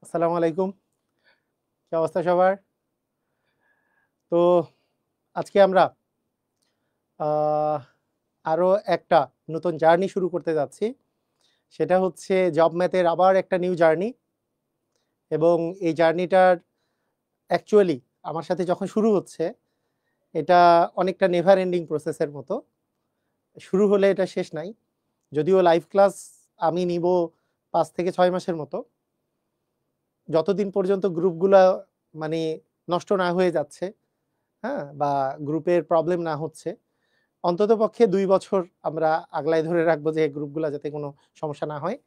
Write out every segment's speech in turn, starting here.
আসসালামু আলাইকুম। কি অবস্থা সবার? তো আজকে আমরা আহ আরো একটা নতুন জার্নি শুরু করতে যাচ্ছি। সেটা হচ্ছে জব ম্যাথের আবার একটা নিউ জার্নি এবং এই জার্নিটার অ্যাকচুয়ালি আমার সাথে যখন শুরু হচ্ছে, এটা অনেকটা নেভার এন্ডিং প্রসেসের মতো। শুরু হলে এটা শেষ নাই। যদিও লাইভ ক্লাস আমি নিব ৫ থেকে ৬ মাসের মতো। যতদিন পর্যন্ত গ্রুপগুলা মানে নষ্ট না হয়ে যাচ্ছে, হ্যাঁ? বা গ্রুপের প্রবলেম না হচ্ছে, অন্ততপক্ষে ২ বছর আমরা আগলায় ধরে রাখবো যে গ্রুপগুলা যাতে কোনো সমস্যা না হয়।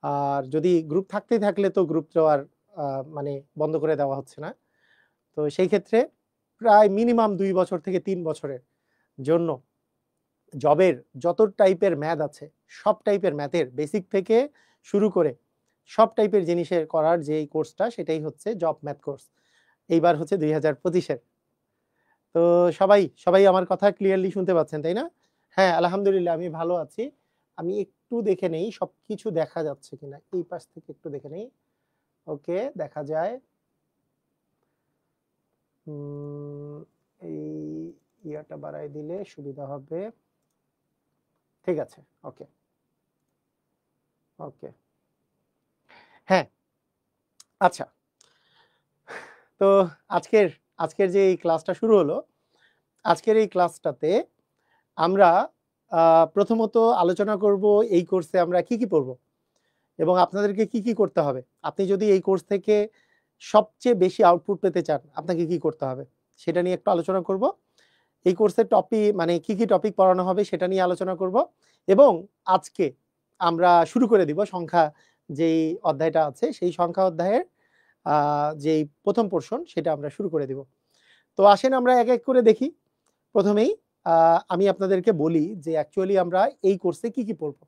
আর যদি গ্রুপ থাকতেই থাকলে তো গ্রুপ তো আর আ মানে বন্ধ করে দেওয়া হচ্ছে না। তো সেই ক্ষেত্রে প্রায় মিনিমাম ২ বছর থেকে ৩ বছরের জন্য জবের যত টাইপের ম্যাথ আছে, সব টাইপের ম্যাথের বেসিক থেকে শুরু করে সব টাইপের জিনিসের করার যেই কোর্সটা সেটাই হচ্ছে জব ম্যাথ কোর্স। এইবার হচ্ছে ২০২৫ এর। তো সবাই আমার কথা ক্লিয়ারলি শুনতে পাচ্ছেন, তাই না? হ্যাঁ, আলহামদুলিল্লাহ আমি ভালো আছি। আমি একটু দেখে নেই সবকিছু দেখা যাচ্ছে কিনা। এই পাশ থেকে একটু দেখে নেই। ওকে, দেখা যায়। উম এই ইয়াটা বাড়ায় দিলে সুবিধা হবে। ঠিক আছে। ওকে, ওকে। হ্যাঁ, আচ্ছা। তো আজকের আজকের যে এই ক্লাসটা শুরু হলো, আজকের এই ক্লাসটাতে আমরা প্রথমত আলোচনা করব এই কোর্সে আমরা কি পড়ব? এবং আপনাদেরকে কি করতে হবে। আপনি যদি এই কোর্স থেকে সবচেয়ে বেশি আউটপুট পেতে চান, আপনাকে কি করতে হবে? সেটা নিয়ে একটু আলোচনা করব। এই কোর্সের মানে কি টপিক পড়ানো হবে সেটা নিয়ে আলোচনা করব। এবং আজকে আমরা শুরু করে দিব সংখ্যা যেই অধ্যায়টা আছে, সেই সংখ্যা অধ্যায়ের যেই ১ম পোরশন সেটা আমরা শুরু করে দিব। তো আসেন আমরা এক করে দেখি। প্রথমেই আমি আপনাদেরকে বলি যে অ্যাকচুয়ালি আমরা এই কোর্সে কি পড়ব।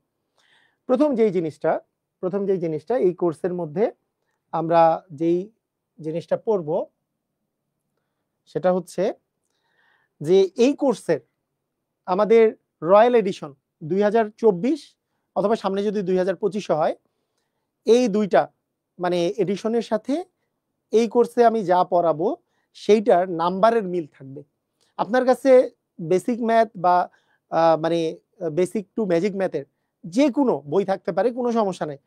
প্রথম যেই জিনিসটা এই কোর্সের মধ্যে আমরা যেই জিনিসটা পড়ব সেটা হচ্ছে যে এই কোর্সের আমাদের রয়্যাল এডিশন ২০২৪ অথবা সামনে যদি ২০২৫ হয়, এই ২ টা মানে এডিশনের সাথে এই কোর্সে আমি যা পড়াবো সেইটার নাম্বারের মিল থাকবে। আপনার কাছে বেসিক ম্যাথ বা মানে বেসিক টু ম্যাজিক ম্যাথের যেকোনো বই থাকতে পারে, কোনো সমস্যা নাই।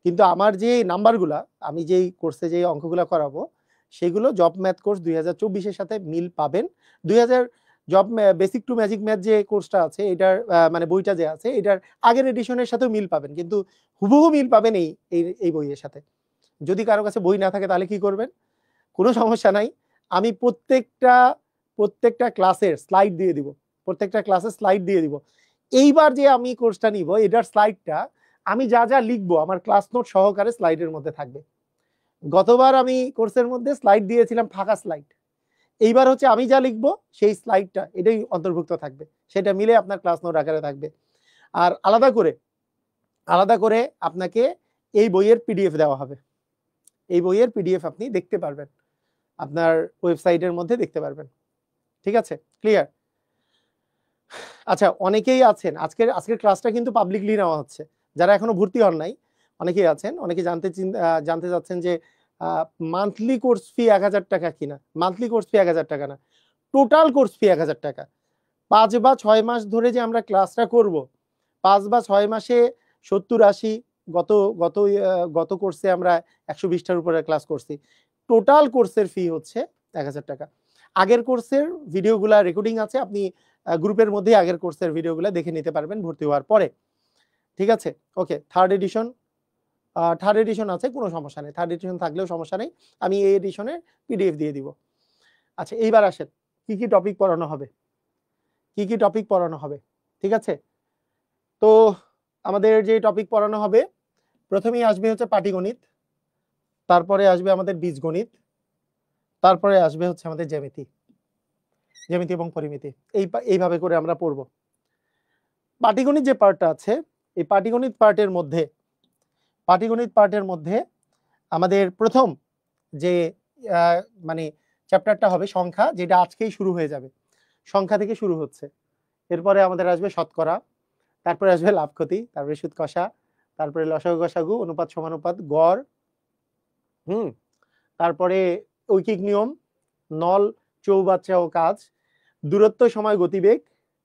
কিন্তু আমার যে নাম্বারগুলা, আমি যেই কোর্সে যে অঙ্কগুলা করাবো সেগুলো জব ম্যাথ কোর্স ২০২৪ এর সাথে মিল পাবেন। ২০০০ job basic to magic math যে কোর্সটা আছে এটার মানে বইটা যে আছে এটার আগের এডিশনের সাথেও মিল পাবেন, কিন্তু হুবহু মিল পাবেন এই বইয়ের সাথে। যদি কারো কাছে বই না থাকে তাহলে কি করবেন? কোনো সমস্যা নাই। আমি প্রত্যেকটা ক্লাসের স্লাইড দিয়ে দিব। প্রত্যেকটা ক্লাসের স্লাইড দিয়ে দিব। এইবার যে আমি কোর্সটা নিব এটার স্লাইডটা আমি যা লিখবো আমার ক্লাস নোট সহকারে স্লাইডের মধ্যে থাকবে। গতবার আমি কোর্সের মধ্যে স্লাইড দিয়েছিলাম ফাঁকা স্লাইড। এইবার হচ্ছে আমি যা লিখবো সেই স্লাইডটা এটাই অন্তর্ভুক্ত থাকবে। সেটা মিলে আপনার ক্লাস নোট আকারে থাকবে। আর আলাদা করে আপনাকে এই বইয়ের পিডিএফ দেওয়া হবে। এই বইয়ের পিডিএফ আপনি দেখতে পারবেন। আপনার ওয়েবসাইটের মধ্যে দেখতে পারবেন। ঠিক আছে? ক্লিয়ার? আচ্ছা, অনেকেই আছেন আজকের ক্লাসটা কিন্তু পাবলিকলি নেওয়া হচ্ছে। যারা এখনো ভর্তি হন নাই অনেকেই আছেন। অনেকে জানতে চাচ্ছেন যে মান্থলি কোর্স ফি ১,০০০ টাকা কিনা? মান্থলি কোর্স ফি ১,০০০ টাকা না। টোটাল কোর্স ফি ১,০০০ টাকা। ৫ বা ৬ মাস ধরে যে আমরা ক্লাসটা করব, ৫ বা ৬ মাসে ৭০-৮০ গত গত গত কোর্সে আমরা ১২০ টার উপরে ক্লাস করছি। টোটাল কোর্সের ফি হচ্ছে ১,০০০ টাকা। আগের কোর্সের ভিডিওগুলা রেকর্ডিং আছে। আপনি গ্রুপের মধ্যেই আগের কোর্সের ভিডিওগুলা দেখে নিতে পারবেন ভর্তি হওয়ার পরে। ঠিক আছে? ওকে, থার্ড এডিশন আছে, কোনো সমস্যা নেই। থার্ড এডিশন থাকলেও সমস্যা নেই। আমি এই এডিশনের পিডিএফ দিয়ে দিব। আচ্ছা, এইবার আসেন কি টপিক পড়ানো হবে? কি টপিক পড়ানো হবে? ঠিক আছে? তো আমাদের যে টপিক পড়ানো হবে, প্রথমেই আসবে হচ্ছে পাটিগণিত, তারপরে আসবে আমাদের বীজগণিত, তারপরে আসবে হচ্ছে আমাদের জ্যামিতি এবং পরিমিতি। এইভাবে করে আমরা পড়ব। পাটিগণিত যে পার্টটা আছে, এই পাটিগণিত পার্টের মধ্যে আমাদের প্রথম যে মানে চ্যাপ্টারটা হবে সংখ্যা, যেটা আজকেই শুরু হয়ে যাবে। সংখ্যা থেকে শুরু হচ্ছে। এরপরে আমাদের আসবে শতকরা, তারপরে আসবে লাভ ক্ষতি, তারপরে সুদ কষা, তারপরে লসাগু গসাগু, অনুপাত সমানুপাত, গড়, তারপরে ঐকিক নিয়ম, নল, চৌবাচ্চা ও কাজ, দূরত্ব, সময়, গতিবেগ,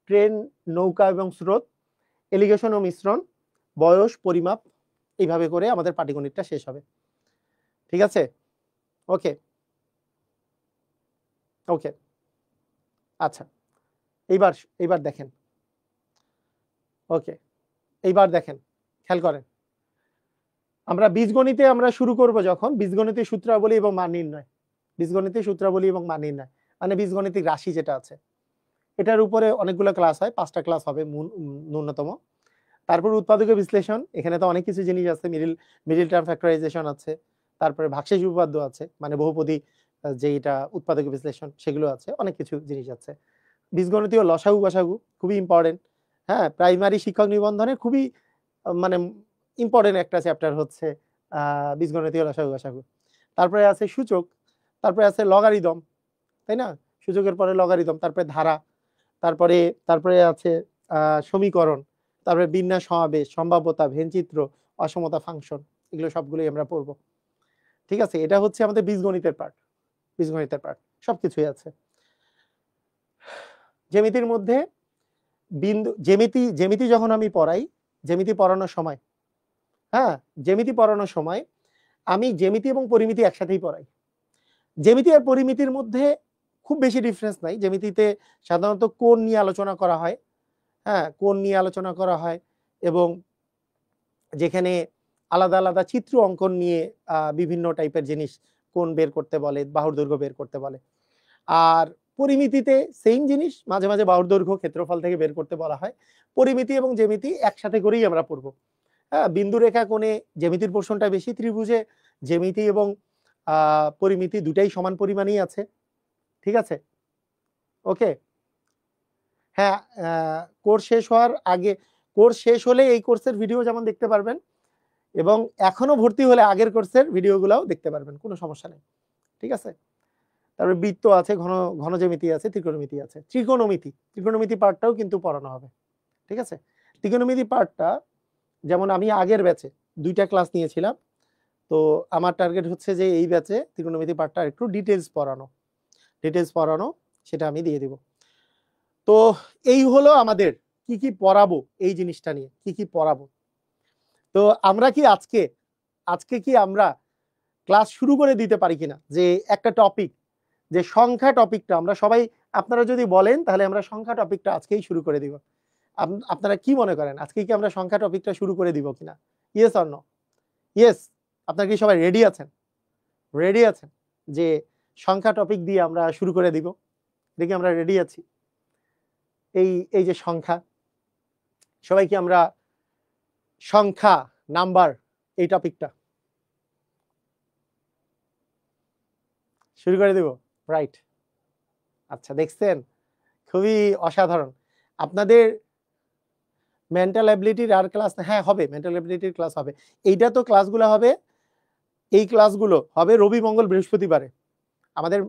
ট্রেন, নৌকা এবং স্রোত, এলিগেশন ও মিশ্রণ, বয়স, পরিমাপ, এইভাবে করে আমাদের পাটিগণিতটা শেষ হবে। ঠিক আছে? ওকে ওকে আচ্ছা, এইবার দেখেন। ওকে, এইবার দেখেন, খেয়াল করেন, আমরা বীজগণিতে আমরা শুরু করব যখন বীজগণিতের সূত্রাবলী এবং মান নির্ণয়, বীজগণিতের সূত্রাবলী এবং মান নির্ণয় মানে বীজগণিতিক রাশি যেটা আছে, এটার উপরে অনেকগুলো ক্লাস হয়, 5টা ক্লাস হবে ন্যূনতম। তারপর উৎপাদক বিশ্লেষণ, এখানে তো অনেক কিছু জিনিস আছে, মিডিল টার্ম ফ্যাক্টরাইজেশন আছে, তারপরে ভাগশেষ উপপাদ্য আছে, মানে বহুপদী যে এটা উৎপাদক বিশ্লেষণ সেগুলো আছে, অনেক কিছু জিনিস আছে। বীজগণিতীয় লসাগু গসাগু খুবই ইম্পর্টেন্ট। হ্যাঁ, প্রাইমারি শিক্ষক নিবন্ধনে খুবই মানে ইম্পর্টেন্ট একটা চ্যাপ্টার হচ্ছে বীজগণিতীয় লসাগু গসাগু। তারপরে আছে সূচক, তারপরে আছে লগারিদম, তাই না? সূচকের পরে লগারিদম, তারপরে ধারা, তারপরে আছে সমীকরণ, তারপরে বিন্যাস, সমাবেশ, সম্ভাব্যতা, ভেনচিত্র, অসমতা, ফাংশন, এগুলো সবগুলোই আমরা পড়বো। ঠিক আছে, এটা হচ্ছে আমাদের বীজগণিতের পার্ট, বীজগণিতের পার্ট সবকিছুই আছে। জ্যামিতির মধ্যে জ্যামিতি যখন আমি পড়াই, জ্যামিতি পড়ানোর সময়, হ্যাঁ, জ্যামিতি পড়ানোর সময় আমি জ্যামিতি এবং পরিমিতি একসাথেই পড়াই। জ্যামিতি আর পরিমিতির মধ্যে খুব বেশি ডিফারেন্স নাই। জ্যামিতিতে সাধারণত কোণ নিয়ে আলোচনা করা হয়, হ্যাঁ, কোণ নিয়ে আলোচনা করা হয়, এবং যেখানে আলাদা আলাদা চিত্র অঙ্কন নিয়ে বিভিন্ন টাইপের জিনিস, কোণ বের করতে বলে, বাহুর দৈর্ঘ্য বের করতে বলে। আর পরিমিতিতে সেম জিনিস, মাঝে মাঝে বাহুর দৈর্ঘ্য, ক্ষেত্রফল থেকে বের করতে বলা হয়। পরিমিতি এবং জ্যামিতি একসাথে করেই আমরা পড়বো। হ্যাঁ, বিন্দু রেখা কোণে জ্যামিতির পোর্শনটা বেশি, ত্রিভুজে জ্যামিতি এবং পরিমিতি দুটাই সমান পরিমাণই আছে। ঠিক আছে, ওকে। হ্যাঁ, কোর্স শেষ হওয়ার আগে, কোর্স শেষ হলে এই কোর্সের ভিডিও যেমন দেখতে পারবেন, এবং এখনো ভর্তি হলে আগের কোর্সের ভিডিওগুলোও দেখতে পারবেন, কোনো সমস্যা নেই। ঠিক আছে, তারপরে বৃত্ত আছে, ঘন জ্যামিতি আছে, ত্রিকোণমিতি আছে, ত্রিকোণমিতি পার্টটাও কিন্তু পড়ানো হবে। ঠিক আছে, ত্রিকোণমিতি পার্টটা যেমন আমি আগের ব্যাচে 2টা ক্লাস নিয়েছিলাম, তো আমার টার্গেট হচ্ছে যে এই ব্যাচে ত্রিকোণমিতি পার্টটা একটু ডিটেলস পড়ানো, সেটা আমি দিয়ে দিব। তো এই হলো আমাদের কি কি পড়াবো, এই জিনিসটা নিয়ে কি কি পড়াবো। তো আমরা কি আজকে কি আমরা ক্লাস শুরু করে দিতে পারি কিনা, যে একটা টপিক, যে সংখ্যা টপিকটা আমরা সবাই, আপনারা যদি বলেন তাহলে আমরা সংখ্যা টপিকটা আজকেই শুরু করে দিব। আপনারা কি মনে করেন, আজকে কি আমরা সংখ্যা টপিকটা শুরু করে দিব কিনা? Yes or no? ইয়েস, আপনারা কি সবাই রেডি আছেন যে সংখ্যা টপিক দিয়ে আমরা শুরু করে দিব? দেখি আমরা রেডি আছি। এই যে সংখ্যা, সবাই কি আমরা সংখ্যা, নাম্বার, এই টপিকটা শুরু করে দিব? রাইট, আচ্ছা, দেখছেন, খুবই অসাধারণ। আপনাদের মেন্টাল অ্যাবিলিটির আর ক্লাস, হ্যাঁ হবে, মেন্টাল অ্যাবিলিটির ক্লাস হবে। এইটা তো ক্লাসগুলো হবে, এই ক্লাসগুলো হবে রবি, মঙ্গল, বৃহস্পতিবারে। আমাদের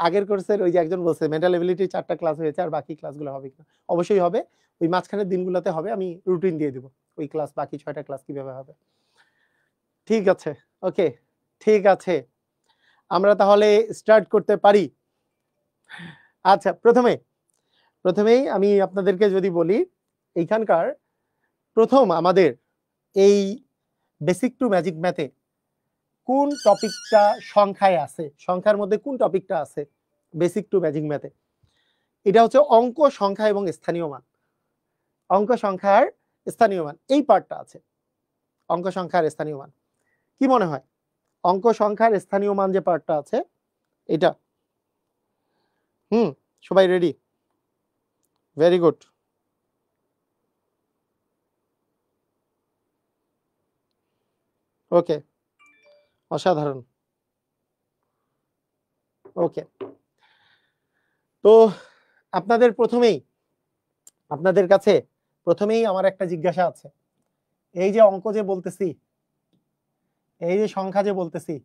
আগের কোর্সের ওই যে একজন বলছে মেন্টাল অ্যাবিলিটির 4টা ক্লাস হয়েছে, আর বাকি ক্লাসগুলো হবে কিনা? অবশ্যই হবে, ওই মাঝখানের দিনগুলোতে হবে, আমি রুটিন দিয়ে দিব ওই ক্লাস, বাকি 6টা ক্লাস কিভাবে হবে। ঠিক আছে, ওকে, ঠিক আছে, আমরা তাহলে স্টার্ট করতে পারি। আচ্ছা, প্রথমেই আমি আপনাদেরকে যদি বলি, এইখানকার প্রথম আমাদের এই বেসিক টু ম্যাজিক ম্যাথে কোন টপিকটা সংখ্যায় আছে, সংখ্যার মধ্যে কোন টপিকটা আছে বেসিক টু ম্যাজিক ম্যাথে? এটা হচ্ছে অঙ্ক, সংখ্যা এবং স্থানীয় মান। অঙ্ক, সংখ্যার স্থানীয় মান, এই পার্টটা আছে, অঙ্ক, সংখ্যার স্থানীয় মান। কি মনে হয় অঙ্ক, সংখ্যার স্থানীয় মান যে পার্টটা আছে এটা? সবাই রেডি? ভেরি গুড, ওকে, অসাধারণ, ওকে। তো আপনাদের কাছে প্রথমেই আমার একটা জিজ্ঞাসা আছে। এই যে অঙ্ক যে বলতেছি, এই যে সংখ্যা যে বলতেছি,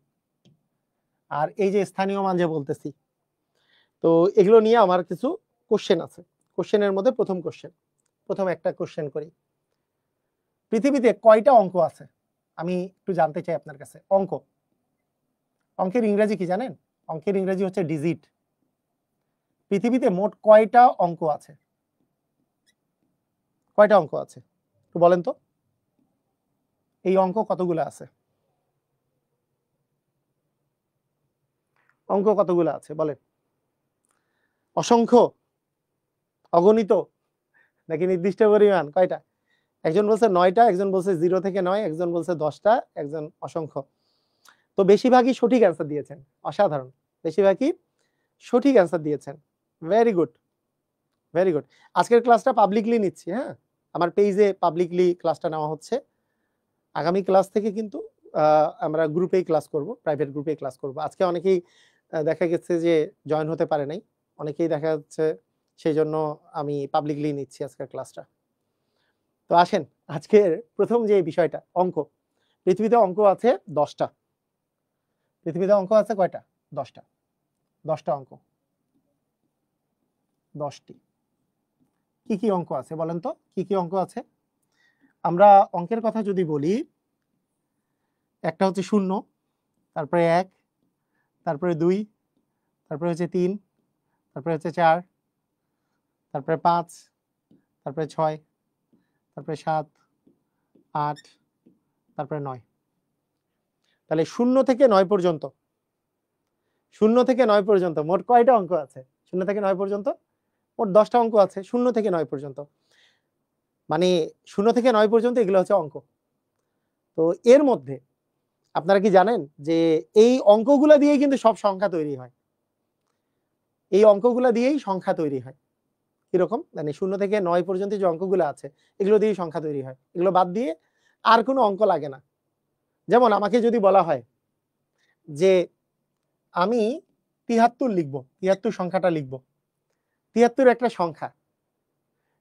আর এই যে স্থানীয় মান যে বলতেছি, তো এগুলো নিয়ে আমার কিছু কোশ্চেন আছে। কোশ্চেনের মধ্যে প্রথম একটা কোশ্চেন করি। পৃথিবীতে কয়টা অঙ্ক আছে? আমি একটু জানতে চাই আপনার কাছে। অঙ্ক অঙ্কের ইংরেজি কি জানেন? অঙ্কের ইংরেজি হচ্ছে ডিজিট। পৃথিবীতে মোট কয়টা অঙ্ক আছে? কয়টা অঙ্ক আছে একটু বলেন তো? এই অঙ্ক কতগুলো আছে? অঙ্ক কতগুলো আছে বলেন? অসংখ্য, অগণিত, নাকি নির্দিষ্ট পরিমাণ? কয়টা? একজন বলছে 9টা, একজন বলছে 0 থেকে 9, একজন বলছে 10টা, একজন অসংখ্য। তো বেশিরভাগই সঠিক অ্যান্সার দিয়েছেন। অসাধারণ, বেশিরভাগই সঠিক অ্যান্সার দিয়েছেন। Very good, very good. আজকের ক্লাসটা পাবলিকলি নিচ্ছি, হ্যাঁ, আমার পেজে পাবলিকলি ক্লাসটা নেওয়া হচ্ছে। আগামী ক্লাস থেকে কিন্তু আমরা গ্রুপেই ক্লাস করব, প্রাইভেট গ্রুপেই ক্লাস করব। আজকে অনেকেই দেখা গেছে যে জয়েন হতে পারে নাই, অনেকেই দেখা যাচ্ছে, সেই জন্য আমি পাবলিকলি নিচ্ছি আজকের ক্লাসটা। তো আসেন, আজকের প্রথম যে বিষয়টা অঙ্ক। পৃথিবীতে অঙ্ক আছে 10টা। পৃথিবীতে অঙ্ক আছে কয়টা? 10টা। 10টা অঙ্ক, 10টি। কি কি অঙ্ক আছে বলেন তো? কি কি অঙ্ক আছে? আমরা অঙ্কের কথা যদি বলি, একটা হচ্ছে 0, তারপরে 1, তারপরে 2, তারপরে হচ্ছে 3, তারপরে হচ্ছে 4, তারপরে 5, তারপরে 6, তারপরে 7, 8, তারপরে 9। তাহলে 0 থেকে 9 পর্যন্ত, 0 থেকে 9 পর্যন্ত মোট কয়টা অঙ্ক আছে? 0 থেকে 9 পর্যন্ত মোট 10টা অঙ্ক আছে। 0 থেকে 9 পর্যন্ত, মানে 0 থেকে 9 পর্যন্ত এগুলো হচ্ছে অঙ্ক। তো এর মধ্যে আপনারা কি জানেন যে এই অঙ্কগুলা দিয়েই কিন্তু সব সংখ্যা তৈরি হয়। এই অঙ্কগুলা দিয়েই সংখ্যা তৈরি হয়। কিরকম? মানে 0 থেকে 9 পর্যন্ত যে অঙ্কগুলো আছে এগুলো দিয়েই সংখ্যা তৈরি হয়। এগুলো বাদ দিয়ে আর কোনো অঙ্ক লাগে না। যেমন আমাকে যদি বলা হয় যে আমি 73 লিখবো, 73 সংখ্যাটা লিখবো। 73 একটা সংখ্যা,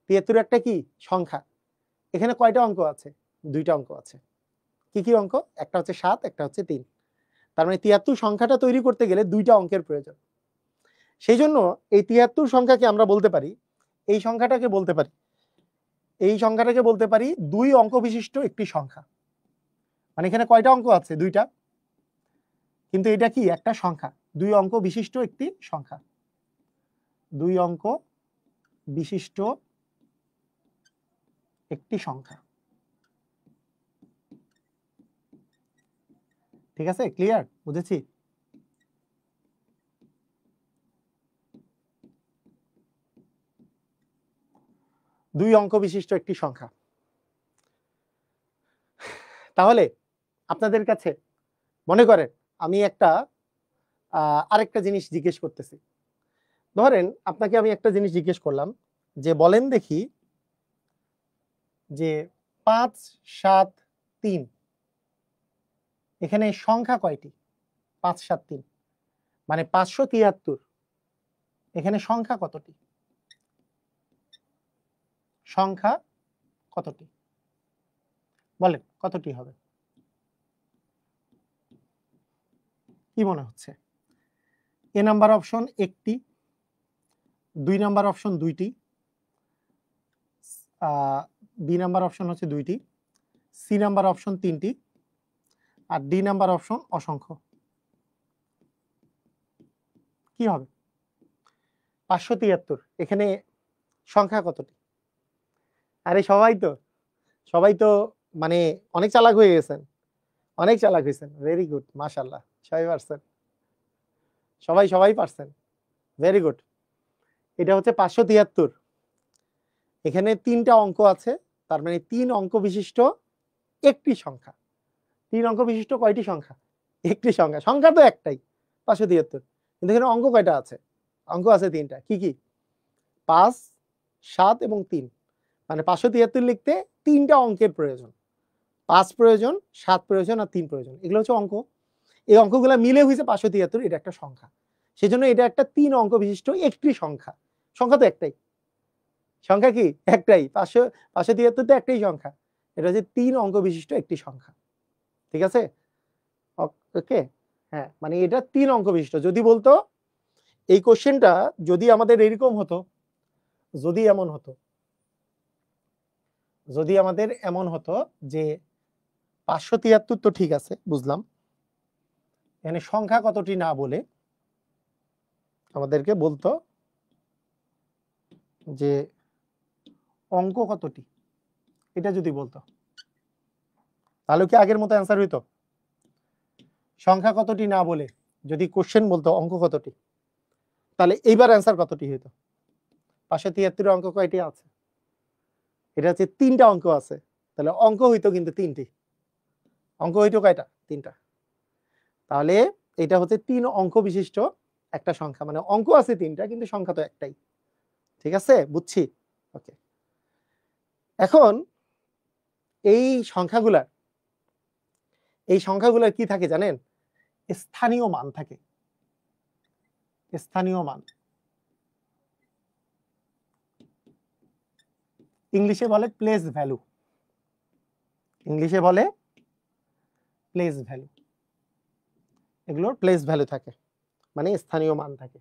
73 একটা কি সংখ্যা। এখানে কয়টা অঙ্ক আছে? 2টা অঙ্ক আছে। কি কি অঙ্ক? একটা হচ্ছে 7, একটা হচ্ছে 3। তার মানে 73 সংখ্যাটা তৈরি করতে গেলে 2টা অঙ্কের প্রয়োজন। সেই জন্য এই 73 সংখ্যাকে আমরা বলতে পারি, এই সংখ্যাটাকে বলতে পারি, এই সংখ্যাটাকে বলতে পারি 2 অঙ্ক বিশিষ্ট একটি সংখ্যা। মানে এখানে কয়টা অঙ্ক আছে? 2টা, কিন্তু এটা কি একটা সংখ্যা, 2 অঙ্ক বিশিষ্ট একটি সংখ্যা। 2 অঙ্ক বিশিষ্ট একটি সংখ্যা। ঠিক আছে, ক্লিয়ার? বুঝেছি? দুই অঙ্ক বিশিষ্ট একটি সংখ্যা। তাহলে আপনাদের কাছে মনে করেন আমি একটা আরেকটা জিনিস জিজ্ঞেস করতেছি। ধরেন আপনাকে আমি একটা জিনিস জিজ্ঞেস করলাম যে বলেন দেখি যে 5, 7, 3 এখানে সংখ্যা কয়টি? 5, 7, 3 মানে 573। এখানে সংখ্যা কতটি? সংখ্যা কতটি বলেন, কতটি হবে? কি মনে হচ্ছে? এ নাম্বার অপশন 1টি, 2 নাম্বার অপশন 2টি, বি নাম্বার অপশন হচ্ছে 2টি, সি নাম্বার অপশন 3টি, আর ডি নাম্বার অপশন অসংখ্য। কি হবে? 573 এখানে সংখ্যা কতটি? আরে সবাই তো মানে অনেক চালাক হয়ে গেছেন, অনেক চালাক হয়েছেন। ভেরি গুড, মাশাআল্লাহ, সবাই পারছেন, সবাই পারছেন। Very good. এটা হচ্ছে 573। এখানে 3টা অঙ্ক আছে, তার মানে 3 অঙ্ক বিশিষ্ট একটি সংখ্যা। 3 অঙ্ক বিশিষ্ট কয়টি সংখ্যা? একটি সংখ্যা। সংখ্যা তো একটাই, 573, কিন্তু এখানে অঙ্ক কয়টা আছে? অঙ্ক আছে 3টা। কি কি? 5, 7 এবং 3। মানে 573 লিখতে 3টা অঙ্কের প্রয়োজন। 5 প্রয়োজন, 7 প্রয়োজন আর 3 প্রয়োজন। এগুলো হচ্ছে অঙ্ক। এই অঙ্কগুলো মিলে হয়েছে 573। এটা একটা সংখ্যা, সেজন্য এটা একটা 3 অঙ্ক বিশিষ্ট একটি সংখ্যা। সংখ্যা তো একটাই। সংখ্যা কি? একটাই। 573 তো একটাই সংখ্যা। এটা হচ্ছে 3 অঙ্ক বিশিষ্ট একটি সংখ্যা। ঠিক আছে? ওকে, হ্যাঁ, মানে এটা 3 অঙ্ক বিশিষ্ট। যদি বলতো এই কোশ্চেনটা যদি আমাদের এরকম হতো, যদি এমন হতো, যদি আমাদের এমন হতো যে 573 তো ঠিক আছে, বুঝলাম, এখানে সংখ্যা কতটি না বলে আমাদেরকে বলতো যে অঙ্ক কতটি, এটা যদি বলতো তাহলে কি আগের মতো অ্যান্সার হইতো? সংখ্যা কতটি না বলে যদি কোশ্চেন বলতো অঙ্ক কতটি, তাহলে এইবার অ্যান্সার কতটি হইতো? 573 অঙ্ক কয়টি আছে? এটা হচ্ছে 3টা অঙ্ক আছে, তাহলে অঙ্ক হইতো কিন্তু 3টি। অঙ্ক হইতো কয়টা? 3টা। তাহলে এটা হচ্ছে 3 অঙ্ক বিশিষ্ট একটা সংখ্যা, মানে অঙ্ক আছে 3টা কিন্তু সংখ্যা তো একটাই। ঠিক আছে, বুঝছি। ওকে, এখন এই সংখ্যাগুলার কি থাকে জানেন? স্থানীয় মান থাকে। স্থানীয় মান ইংলিশে বলে প্লেস ভ্যালু। ইংলিশে বলে প্লেস ভ্যালু। এগুলোর প্লেস ভ্যালু থাকে, মানে স্থানীয় মান থাকে।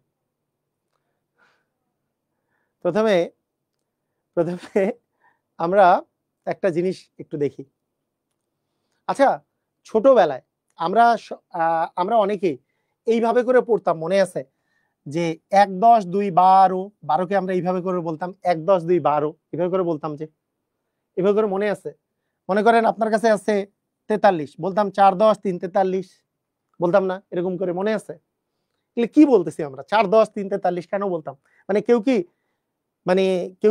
প্রথমে আমরা একটা জিনিস একটু দেখি। আচ্ছা, ছোটবেলায় আমরা অনেকেই এইভাবে করে পড়তাম, মনে আছে? যে 1 10 2 12, 12কে আমরা এইভাবে করে বলতাম 1 10 2 12, এভাবে করে বলতাম। যে এভাবে করে মনে আছে? মনে করেন আপনার কাছে আছে 43, বলতাম 4 10 3 43, বলতাম না? এরকম করে মনে আছে? কি বলতেছি আমরা? 4 10 3 43 কেন বলতাম? মানে কেউ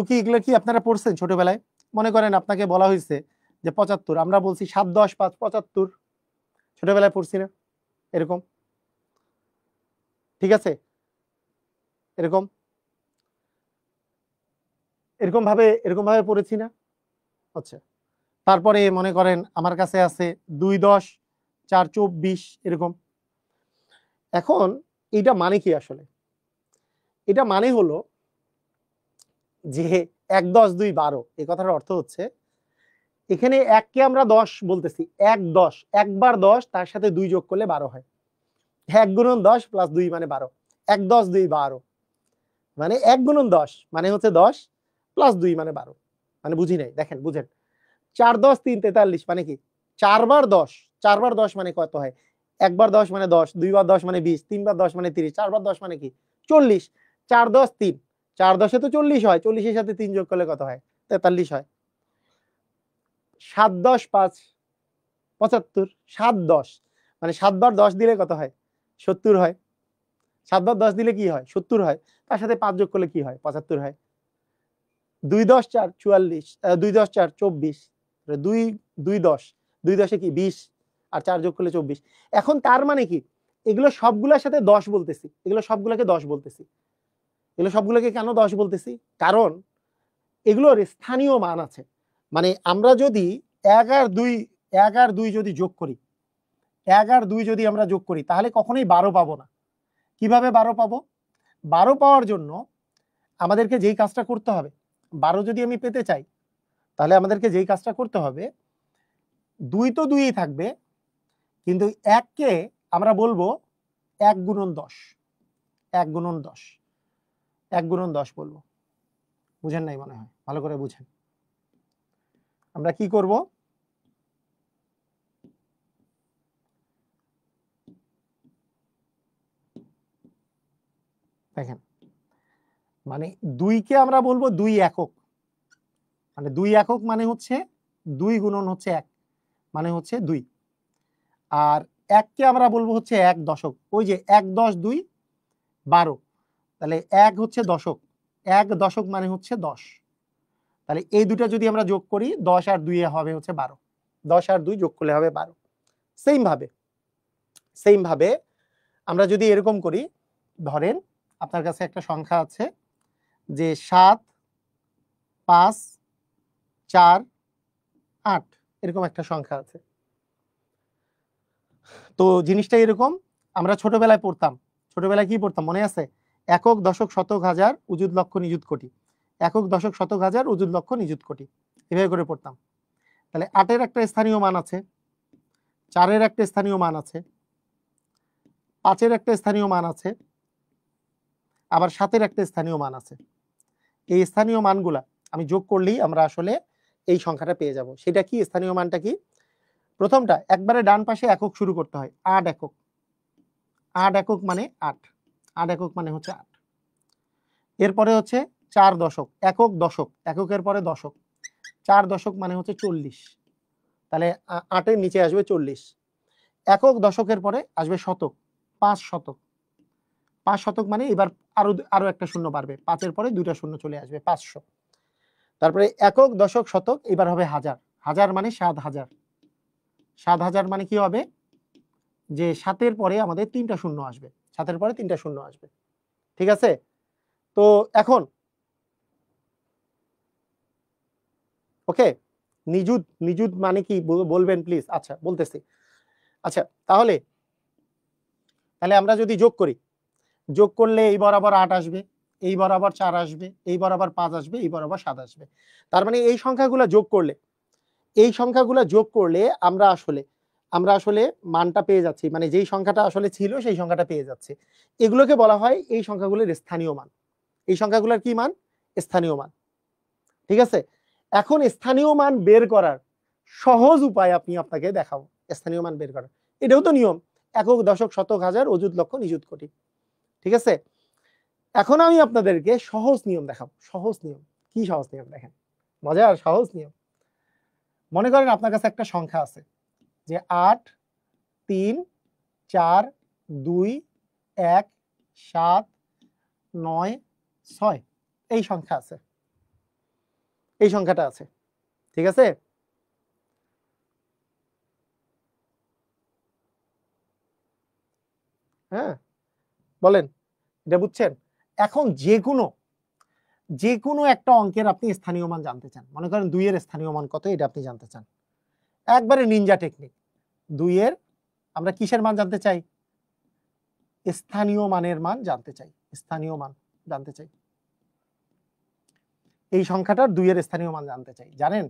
কি এগুলো কি আপনারা পড়ছেন ছোটবেলায়? মনে করেন আপনাকে বলা হয়েছে যে 75, আমরা বলছি 7 10 5 75, ছোটবেলায় পড়ছি না এরকম? ঠিক আছে, এরকম এরকম ভাবে পড়েছি না? আচ্ছা, তারপরে মনে করেন আমার কাছে আছে 2 10 4 24, এরকম। এখন এটা মানে কি আসলে? এটা মানে হলো যে 1 10 2 12, এই কথার অর্থ হচ্ছে এখানে 1 কে আমরা 10 বলতেছি, 1 10, একবার 10 তার সাথে 2 যোগ করলে 12 হয়। 1 গুণন 10 প্লাস 2 মানে 12। 1 10 2 12 মানে 1 গুণন 10 মানে হচ্ছে 10 প্লাস 2 মানে 12। মানে বুঝি নাই, দেখেন বুঝেন। 4 10 3 43 মানে কি? 4 বার 10, 4 বার 10 মানে কত হয়? 1 বার 10 মানে 10, 2 বার 10 মানে 20, 3 বার 10 মানে 30, 4 বার 10 মানে কি? 40। 4 10 3, 4 10 এ তো 40 হয়, 40 এর সাথে 3 যোগ করলে কত হয়? 43 হয়। 7 10 5 75, 7 10 মানে 7 বার 10 দিলে কত হয়? 70 হয়। 7 বার 10 দিলে কি হয়? 70 হয়। তার সাথে 5 যোগ করলে কি হয়? 75 হয়। 2 10 4 44, 2 10 4 24, 2 2 10, 2 10 এ কি 20 আর 4 যোগ করলে 24। এখন তার মানে কি? এগুলো সবগুলোর সাথে 10 বলতেছি, এগুলো সবগুলোকে 10 বলতেছি। এগুলো সবগুলোকে কেন 10 বলতেছি? কারণ এগুলোর স্থানীয় মান আছে। মানে আমরা যদি 1 আর 2 যদি যোগ করি, 1 আর 2 যদি আমরা যোগ করি তাহলে কখনোই 12 পাবো না। কিভাবে 12 পাবো? 12 পাওয়ার জন্য আমাদেরকে যেই কাজটা করতে হবে, 12 যদি আমি পেতে চাই তাহলে আমাদেরকে যেই কাজটা করতে হবে, 2 তো 2ই থাকবে, কিন্তু 1 কে আমরা বলবো 1 গুণন 10, 1 গুণন 10, 1 গুণন 10 বলবো। বুঝেন নাই মনে হয়, ভালো করে বুঝেন। আমরা কি করব? দেখেন, মানে 2 কে আমরা বলবো 2 একক, মানে 2 একক মানে হচ্ছে 2 গুণন হচ্ছে 1 মানে হচ্ছে 2। আর 1 কে আমরা বলবো হচ্ছে 1 দশক, ওই যে 1 10 2 12, তাহলে 1 হচ্ছে দশক, 1 দশক মানে হচ্ছে 10। তাহলে এই দুটো যদি আমরা যোগ করি 10 আর 2 এ হবে হচ্ছে 12, 10 আর 2 যোগ করলে হবে 12। সেম ভাবে আমরা যদি এরকম করি, ধরেন আপনার কাছে একটা সংখ্যা আছে যে 7 5 4 8, এরকম একটা সংখ্যা আছে। তো জিনিসটা এরকম, আমরা ছোটবেলায় পড়তাম। ছোটবেলায় কি পড়তাম মনে আছে? একক দশক শতক হাজার উজুদ লক্ষ নিযুত কোটি, একক দশক শতক হাজার উজুদ লক্ষ নিযুত কোটি, এভাবে করে পড়তাম। তাহলে 8-এর একটা স্থানীয় মান আছে, 4-এর একটা স্থানীয় মান আছে, 5-এর একটা স্থানীয় মান আছে, আবার 7-এর একটা স্থানীয় মান আছে। এই স্থানীয় মানগুলা আমি যোগ করলেই আমরা আসলে এই সংখ্যাটা পেয়ে যাব। সেটা কি? স্থানীয় মানটা কি? প্রথমটা একবারে ডান পাশে একক শুরু করতে হয়, 8 একক, 8 একক মানে 8, 8 একক মানে হচ্ছে 8। এরপরে হচ্ছে 4 দশক, একক দশক, এককের পরে দশক, 4 দশক মানে হচ্ছে 40, তাহলে 8 এর নিচে আসবে 40। একক দশকের পরে আসবে শতক, 5 শতক, 5 শতক মানে এবার আরো একটা শূন্য বাড়বে, 5 এর পরে দুইটা শূন্য চলে আসবে, 500। তারপরে একক দশক শতক এবার হবে হাজার, হাজার মানে 7000, 7000 মানে কি হবে যে 7 এর পরে আমাদের 3টা শূন্য আসবে, 7 এর পরে 3টা শূন্য আসবে, ঠিক আছে। তো এখন ওকে, নিযুত, নিযুত মানে কি বলবেন প্লিজ? আচ্ছা বলতেছি। আচ্ছা তাহলে আমরা যদি যোগ করি, যোগ করলে এই বরাবর 8 আসবে, এই বরাবর 4 আসবে, এই বরাবর 5 আসবে, এই বরাবর 7 আসবে। তার মানে এই সংখ্যাগুলো যোগ করলে, এই সংখ্যাগুলো যোগ করলে আমরা আসলে মানটা পেয়ে যাচ্ছি, মানে যেই সংখ্যাটা আসলে ছিল সেই সংখ্যাটা পেয়ে যাচ্ছে। এগুলোকে বলা হয় এই সংখ্যাগুলোর স্থানীয় মান। এই সংখ্যাগুলোর কি মান? স্থানীয় মান, ঠিক আছে। এখন স্থানীয় মান বের করার সহজ উপায় আপনাকে দেখাবো। স্থানীয় মান বের করার এটাও তো নিয়ম, একক দশক শতক হাজার অযুত লক্ষ নিযুত কোটি, ঠিক আছে। এখন আমি আপনাদেরকে সহজ নিয়ম দেখাবো। সহজ নিয়ম কি? সহজ নিয়ম দেখেন, মজার সহজ নিয়ম। মনে করেন আপনার কাছে একটা সংখ্যা আছে যে 8 3 4 2 1 7 9 6, এই সংখ্যা আছে, এই সংখ্যাটা আছে, ঠিক আছে। হ্যাঁ বলেন, এটা বুঝছেন? এখন যে কোনো একটা অঙ্কের আপনি স্থানীয় মান জানতে চান, মনে করেন 2 এর স্থানীয় মান কত এটা আপনি জানতে চান, একবারে নিনজা টেকনিক। 2 এর আমরা কিসের মান জানতে চাই? স্থানীয় মানের মান জানতে চাই, স্থানীয় মান জানতে চাই। এই সংখ্যাটার 2 এর স্থানীয় মান জানতে চাই, জানেন?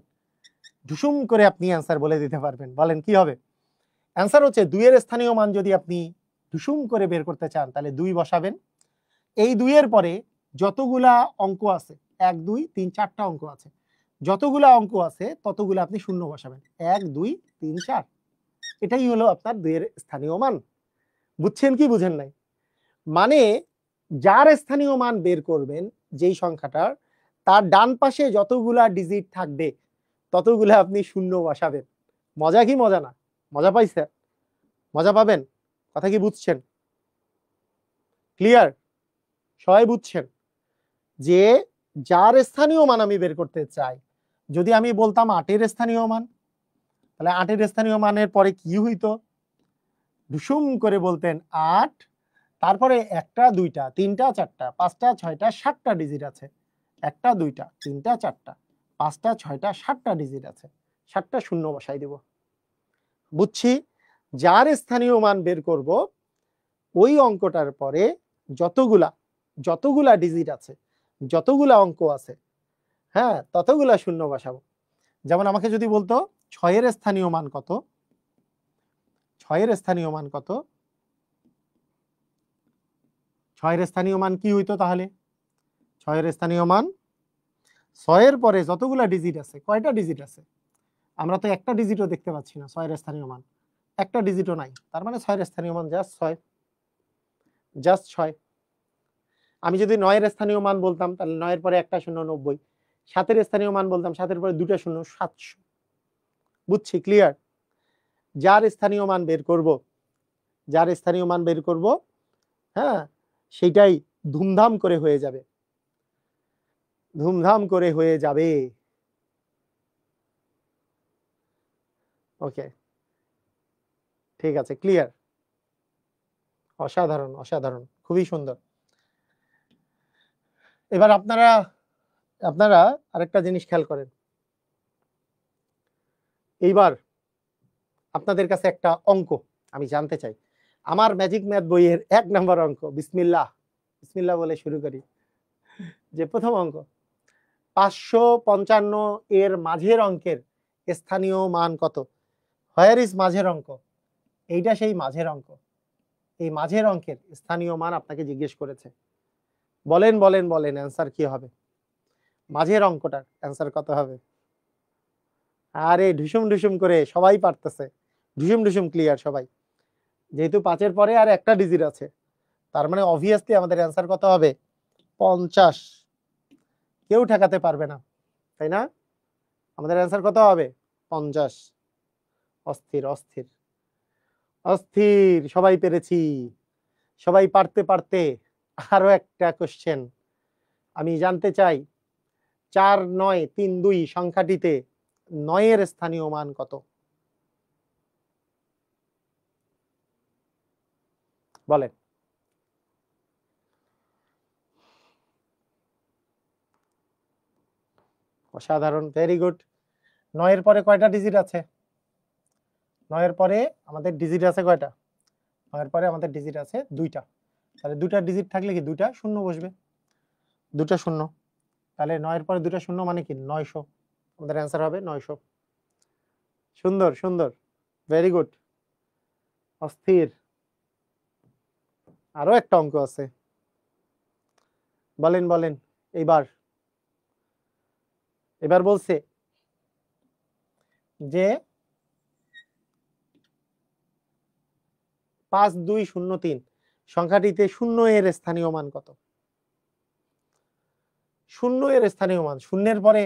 ঢুসুম করে আপনি অ্যান্সার বলে দিতে পারবেন, বলেন কি হবে? অ্যান্সার হচ্ছে 2 এর স্থানীয় মান যদি আপনি ঢুসুম করে বের করতে চান তাহলে 2 বসাবেন, এই 2 এর পরে যতগুলা অঙ্ক আছে, 1 2 3 4টা অঙ্ক আছে, যতগুলা অঙ্ক আছে ততগুলো আপনি শূন্য বসাবেন, 1 2 3 4, এটাই হলো আপনার 2 এর স্থানীয় মান। বুঝছেন কি বুঝেন নাই? মানে যার স্থানীয় মান বের করবেন যেই সংখ্যাটার, তার ডান পাশে যতগুলা ডিজিট থাকবে ততগুলা আপনি শূন্য বসাবেন। মজা কি মজা না? মজা পাইছেন? মজা পাবেন? কথা কি বুঝছেন? ক্লিয়ার? সবাই বুঝছেন যে যার স্থানীয় মান আমি বের করতে চাই, যদি আমি বলতাম 8 এর স্থানীয় মান, তাহলে 8 এর স্থানীয় মানের পরে কি হইতো? ঢুসুম করে বলতেন 8, তারপরে 1টা 2টা 3টা 4টা 5টা 6টা 7টা ডিজিট আছে, 1টা 2টা 3টা 4টা 5টা 6টা 7টা ডিজিট আছে, 7টা শূন্য বসাই দেব। বুঝছি? যার স্থানীয় মান বের করব ওই অঙ্কটার পরে যতগুলা ডিজিট আছে, যতগুলা অঙ্ক আছে, হ্যাঁ ততগুলা শূন্য বসাবো। যেমন আমাকে যদি বলতো 6 এর স্থানীয় মান কত, 6 এর স্থানীয় মান কত, 6 এর স্থানীয় মান কি হইতো তাহলে? 6 এর স্থানীয় মান, 6 এর পরে যতগুলা ডিজিট আছে, কয়টা ডিজিট আছে? আমরা তো একটা ডিজিটও দেখতে পাচ্ছি না। 6 এর স্থানীয় মান একটা ডিজিটও নাই, তার মানে 6 এর স্থানীয় মান জাস্ট 6, জাস্ট 6। আমি যদি 9 এর স্থানীয় মান বলতাম তাহলে 9 এর পরে একটা শূন্য 90, 7 এর স্থানীয় মান বলতাম 7 এর পরে দুটা শূন্য 700। বুঝছি? ক্লিয়ার? যার স্থানীয় মান বের করব, যার স্থানীয় মান বের করব, হ্যাঁ সেটাই ধুমধাম করে হয়ে যাবে, ধুমধাম করে হয়ে যাবে। ওকে ঠিক আছে, ক্লিয়ার? অসাধারণ অসাধারণ, খুবই সুন্দর। এবার আপনারা আরেকটা জিনিস খেয়াল করেন। এইবার আপনাদের কাছে একটা অঙ্ক আমি জানতে চাই, আমার ম্যাজিক ম্যাথ বইয়ের 1 নম্বর অঙ্ক। বিসমিল্লাহ, বিসমিল্লাহ বলে শুরু করি। যে প্রথম অঙ্ক 555 এর মাঝের অঙ্কের স্থানীয় মান কত? হোয়ার ইজ মাঝের অঙ্ক? এইটা সেই মাঝের অঙ্ক। এই মাঝের অঙ্কের স্থানীয় মান আপনাকে জিজ্ঞেস করেছে। বলেন বলেন বলেন অ্যান্সার কি হবে? মাঝের অঙ্কটার অ্যান্সার কত হবে? আরে ঢুসুম ঢুসুম করে সবাই পারতেছে, ঢুসুম ঢুসুম ক্লিয়ার সবাই। যেহেতু 5-এর পরে আর একটা ডিজিট আছে, তার মানে অবভিয়াসলি আমাদের অ্যান্সার কত হবে? 50। কেউ ঠেকাতে পারবে না, তাই না? আমাদের অ্যান্সার কত হবে? 50। অস্থির অস্থির অস্থির, সবাই পেরেছি, সবাই পারতে পারতে। আরো একটা কোশ্চেন আমি জানতে চাই, 4932 সংখ্যাটিতে 9-এর স্থানীয় মান কত? বলেন। অসাধারণ, ভেরি গুড। 9-এর পরে কয়টা ডিজিট আছে? 9-এর পরে আমাদের ডিজিট আছে কয়টা? 9-এর পরে আমাদের ডিজিট আছে 2টা। তাহলে 2টা ডিজিট থাকলে কি 2টা শূন্য বসবে, 2টা শূন্য। তাহলে 9-এর পরে 2টা শূন্য মানে কি 900। আমাদের অ্যান্সার হবে 900। সুন্দর সুন্দর, ভেরি গুড, অস্থির। আরো একটা অঙ্ক আছে, বলেন বলেন। এবার বলছে যে 5203 সংখ্যাটিতে 0-এর স্থানীয় মান কত? 0-এর স্থানীয় মান, শূন্যের পরে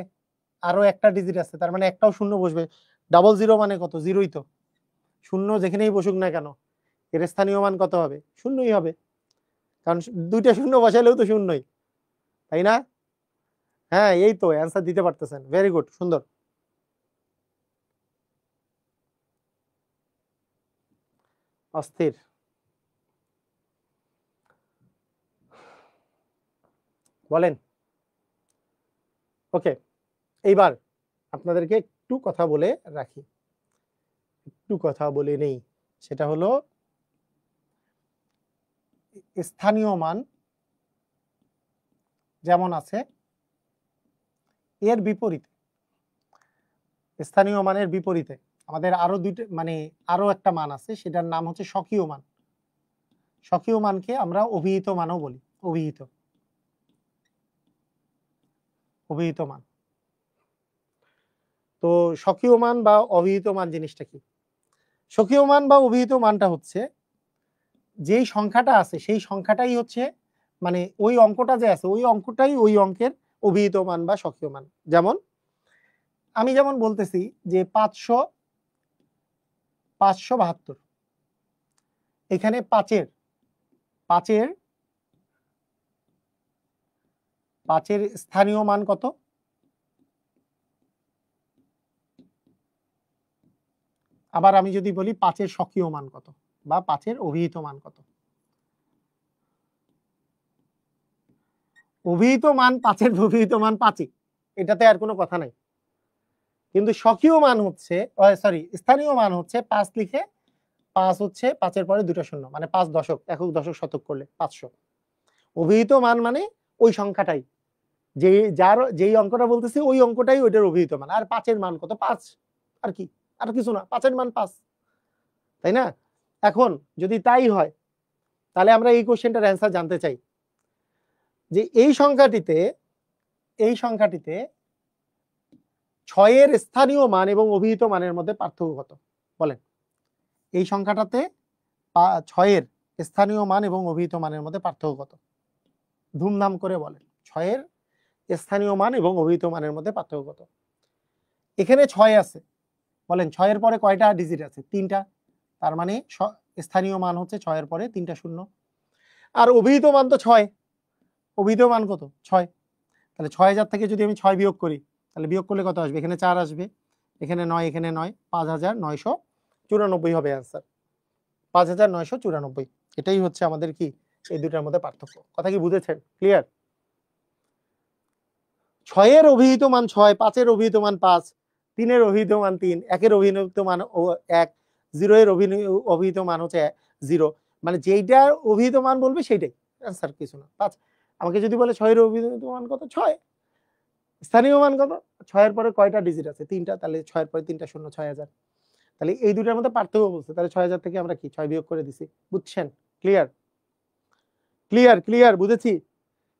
আরো একটা ডিজিট আছে, তার মানে একটাও শূন্য বসবে। 00 মানে কত? 0ই তো। শূন্য যেখানেই বসুক না কেন, এর স্থানীয় মান কত হবে? শূন্যই হবে, কারণ 2টা শূন্য বসালেও তো শূন্যই, তাই না? হ্যাঁ, এই তো অ্যান্সার দিতে পারতেছেন, ভেরি গুড, সুন্দর। অস্থির। বলেন। ওকে, এইবার আপনাদেরকে একটু কথা বলে রাখি, একটু কথা বলে নেই। সেটা হলো স্থানীয় মান যেমন আছে, এর বিপরীতে, স্থানীয় মানের বিপরীতে আমাদের আরো দুইটা, মানে আরো একটা মান আছে, সেটার নাম হচ্ছে স্বকীয় মান। স্বকীয় মানকে আমরা অভিহিত মানও বলি। অভিহিত অভিহিত মান। তো স্বকীয় মান বা অভিহিত মান জিনিসটা কি? স্বকীয় মান বা অভিহিত মানটা হচ্ছে যেই সংখ্যাটা আছে সেই সংখ্যাটাই হচ্ছে, মানে ওই অঙ্কটা যে আছে ওই অঙ্কটাই ওই অঙ্কের অভিহিত মান বা স্বকীয় মান। যেমন আমি যেমন বলতেছি যে 572, এখানে পাঁচের স্থানীয় মান কত? আবার আমি যদি বলি 5-এর স্বকীয় মান কত বা 5-এর অভিহিত মান কত? অভিহিত মান 5-এর অভিহিত মান 5-ই, এটাতে আর কোনো কথা নাই। কিন্তু স্বকীয় মান হচ্ছে, সরি, স্থানীয় মান হচ্ছে 5 লিখে 5 হচ্ছে 5-এর পরে 2টা শূন্য, মানে 5 দশক, একক দশক শতক করলে 500। অভিহিত মান মানে ওই সংখ্যাটাই, যেই অঙ্কটা বলতেছি ওই অঙ্কটাই ওইটার অভিহিত মান। আর 5-এর মান কত? 5, আর কি, আর কিছু না, 5-এর মান 5, তাই না? এখন যদি তাই হয়, তাহলে আমরা এই কোশ্চেনটার অ্যান্সার জানতে চাই যে এই সংখ্যাটিতে 6-এর স্থানীয় মান এবং অভিহিত মানের মধ্যে পার্থক্য কত? বলেন। এই সংখ্যাটাতে 6-এর স্থানীয় মান এবং অভিহিত মানের মধ্যে পার্থক্য কত? ধুমধাম করে বলেন। 6-এর স্থানীয় মান এবং অভিহিত মানের মধ্যে পার্থক্য কত? এখানে 6 আছে, বলেন 6-এর পরে কয়টা ডিজিট আছে? 3টা, তার মানে স্থানীয় মান হচ্ছে 6-এর পরে 3টা শূন্য। আর অভিহিত মান তো 6, অভিহিত মান কত? 6। তাহলে 6000 থেকে যদি আমি 6 বিয়োগ করি, তাহলে বিয়োগ করলে কত আসবে? এখানে 4 আসবে, এখানে 9, এখানে 9, 5994 হবে অ্যান্সার। 5994, এটাই হচ্ছে আমাদের কি এই দুটার মধ্যে পার্থক্য। কথা কি বুঝেছেন? ক্লিয়ার? 6-এর অভিহিত মান 6, 5-এর অভিহিত মান 5, 3-এর অভিহিত মান 3, 1-এর অভিহিত মান 1, 0-এর অভিহিত মান হচ্ছে 0, মানে যেইটার অভিহিত মান বলবে সেইটাই অ্যান্সার, কিছু না। 5, আমাকে যদি বলে 6-এর অভিহিত মান কত? 6। স্থানীয় মান কত? 6-এর পরে কয়টা ডিজিট আছে? 3টা, তাহলে 6-এর পরে 3টা শূন্য, 6000। তাহলে এই দুটার মধ্যে পার্থক্য বলছে, তাহলে 6000 থেকে আমরা কি 6 বিয়োগ করে দিছি। বুঝছেন? ক্লিয়ার ক্লিয়ার ক্লিয়ার, বুঝেছি।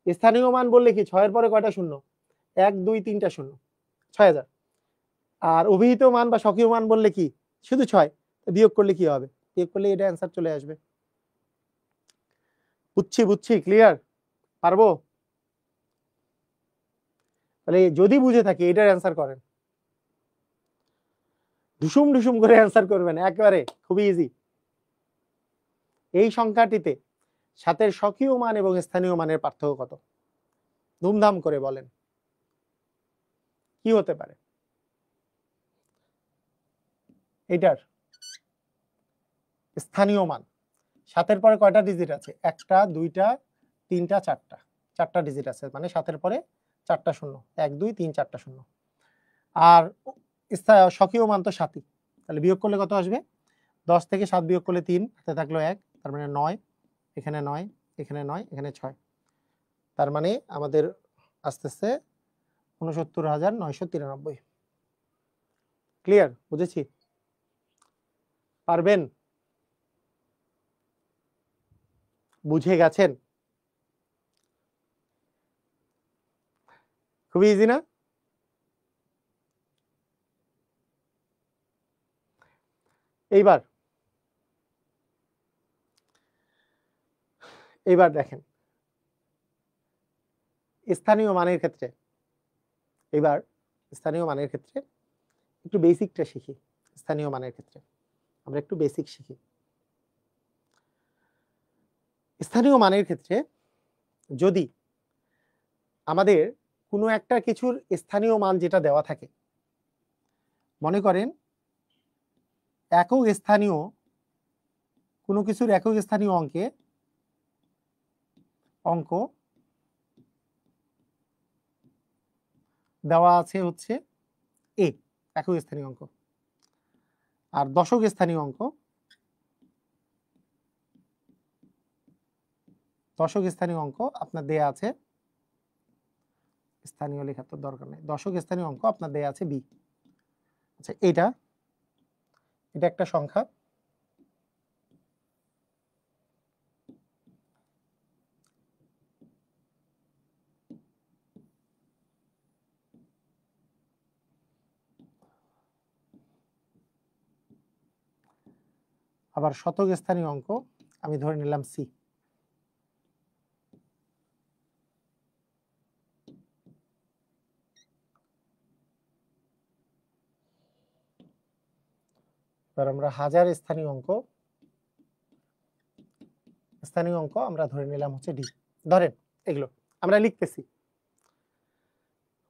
স্থানীয় মান বললে কি 6-এর পরে কয়টা শূন্য? 1, 2, 3টা শূন্য, 6000। আর অভিহিত মান বা স্বকীয় মান বললে কি শুধু 6, বিয়োগ করলে কি হবে? বিয়োগ করলে এটা অ্যান্সার চলে আসবে। বুঝছি, ক্লিয়ার? পারবো? তাহলে যদি বুঝে থাকি এটার অ্যান্সার করেন, ঢুসুম করে অ্যান্সার করবেন, একেবারে খুবই ইজি। এই সংখ্যাটিতে সাতের স্বকীয় মান এবং স্থানীয় মানের পার্থক্য কত? ধুমধাম করে বলেন, কি হতে পারে? এটার স্থানীয় মান, সাতের পরে কয়টা ডিজিট আছে? একটা, দুইটা, তিনটা, চারটা, চারটা ডিজিট আছে, মানে সাতের পরে চারটা শূন্য, 1 2 3 4টা শূন্য। আর স্বকীয় মান তো 7ই, তাহলে বিয়োগ করলে কত আসবে? 10 থেকে 7 বিয়োগ করলে 3, হাতে থাকলো 1, তার মানে 9, এখানে 9, এখানে 9, এখানে 6, তার মানে আমাদের আসতেছে 69,993। ক্লিয়ার? বুঝেছি? পারবেন? বুঝে গেছেন? খুবই ইজি না? এইবার দেখেন স্থানীয় মানের ক্ষেত্রে, এবার স্থানীয় মানের ক্ষেত্রে একটু বেসিকটা শিখি। স্থানীয় মানের ক্ষেত্রে আমরা একটু বেসিক শিখি। স্থানীয় মানের ক্ষেত্রে যদি আমাদের কোনো একটা কিছুর স্থানীয় মান যেটা দেওয়া থাকে, মনে করেন একক স্থানীয় কোনো কিছুর একক স্থানীয় অঙ্ক দেওয়া আছে হচ্ছে এ, একক স্থানীয় অঙ্ক, আর দশক স্থানীয় অঙ্ক, আপনার দেয়া আছে, স্থানীয় লেখার তো দরকার নেই, দশক স্থানীয় অঙ্ক আপনার দেয়া আছে বি। আচ্ছা, এটা একটা সংখ্যা, আবার শতক স্থানীয় অঙ্ক আমি ধরে নিলাম সি। এবার আমরা হাজার স্থানীয় অঙ্ক আমরা ধরে নিলাম হচ্ছে ডি। ধরেন এগুলো আমরা লিখতেছি,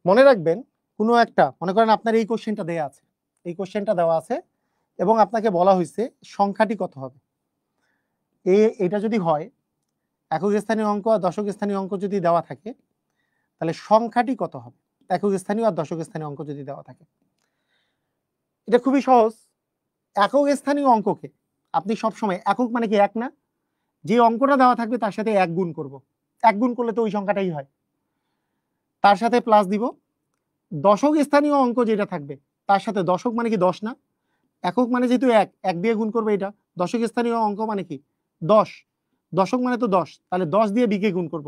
মনে রাখবেন কোনো একটা, মনে করেন আপনার এই কোশ্চেনটা দেয়া আছে, এই কোশ্চেনটা দেওয়া আছে এবং আপনাকে বলা হয়েছে সংখ্যাটি কত হবে। এটা যদি হয় একক স্থানীয় অঙ্ক আর দশক স্থানীয় অঙ্ক যদি দেওয়া থাকে, তাহলে সংখ্যাটি কত হবে একক স্থানীয় আর দশক স্থানীয় অঙ্ক যদি দেওয়া থাকে। এটা খুবই সহজ। একক স্থানীয় অঙ্ককে আপনি সবসময়, একক মানে কি এক না, যে অঙ্কটা দেওয়া থাকবে তার সাথে 1 গুণ করব, 1 গুণ করলে তো ওই সংখ্যাটাই হয়, তার সাথে প্লাস দিব। দশক স্থানীয় অঙ্ক যেটা থাকবে তার সাথে, দশক মানে কি 10 না, একক মানে যেহেতু 1 দিয়ে গুণ করবে এটা, দশক স্থানীয় অঙ্ক মানে কি 10, দশক মানে তো 10, তাহলে 10 দিয়ে বি কে গুণ করব,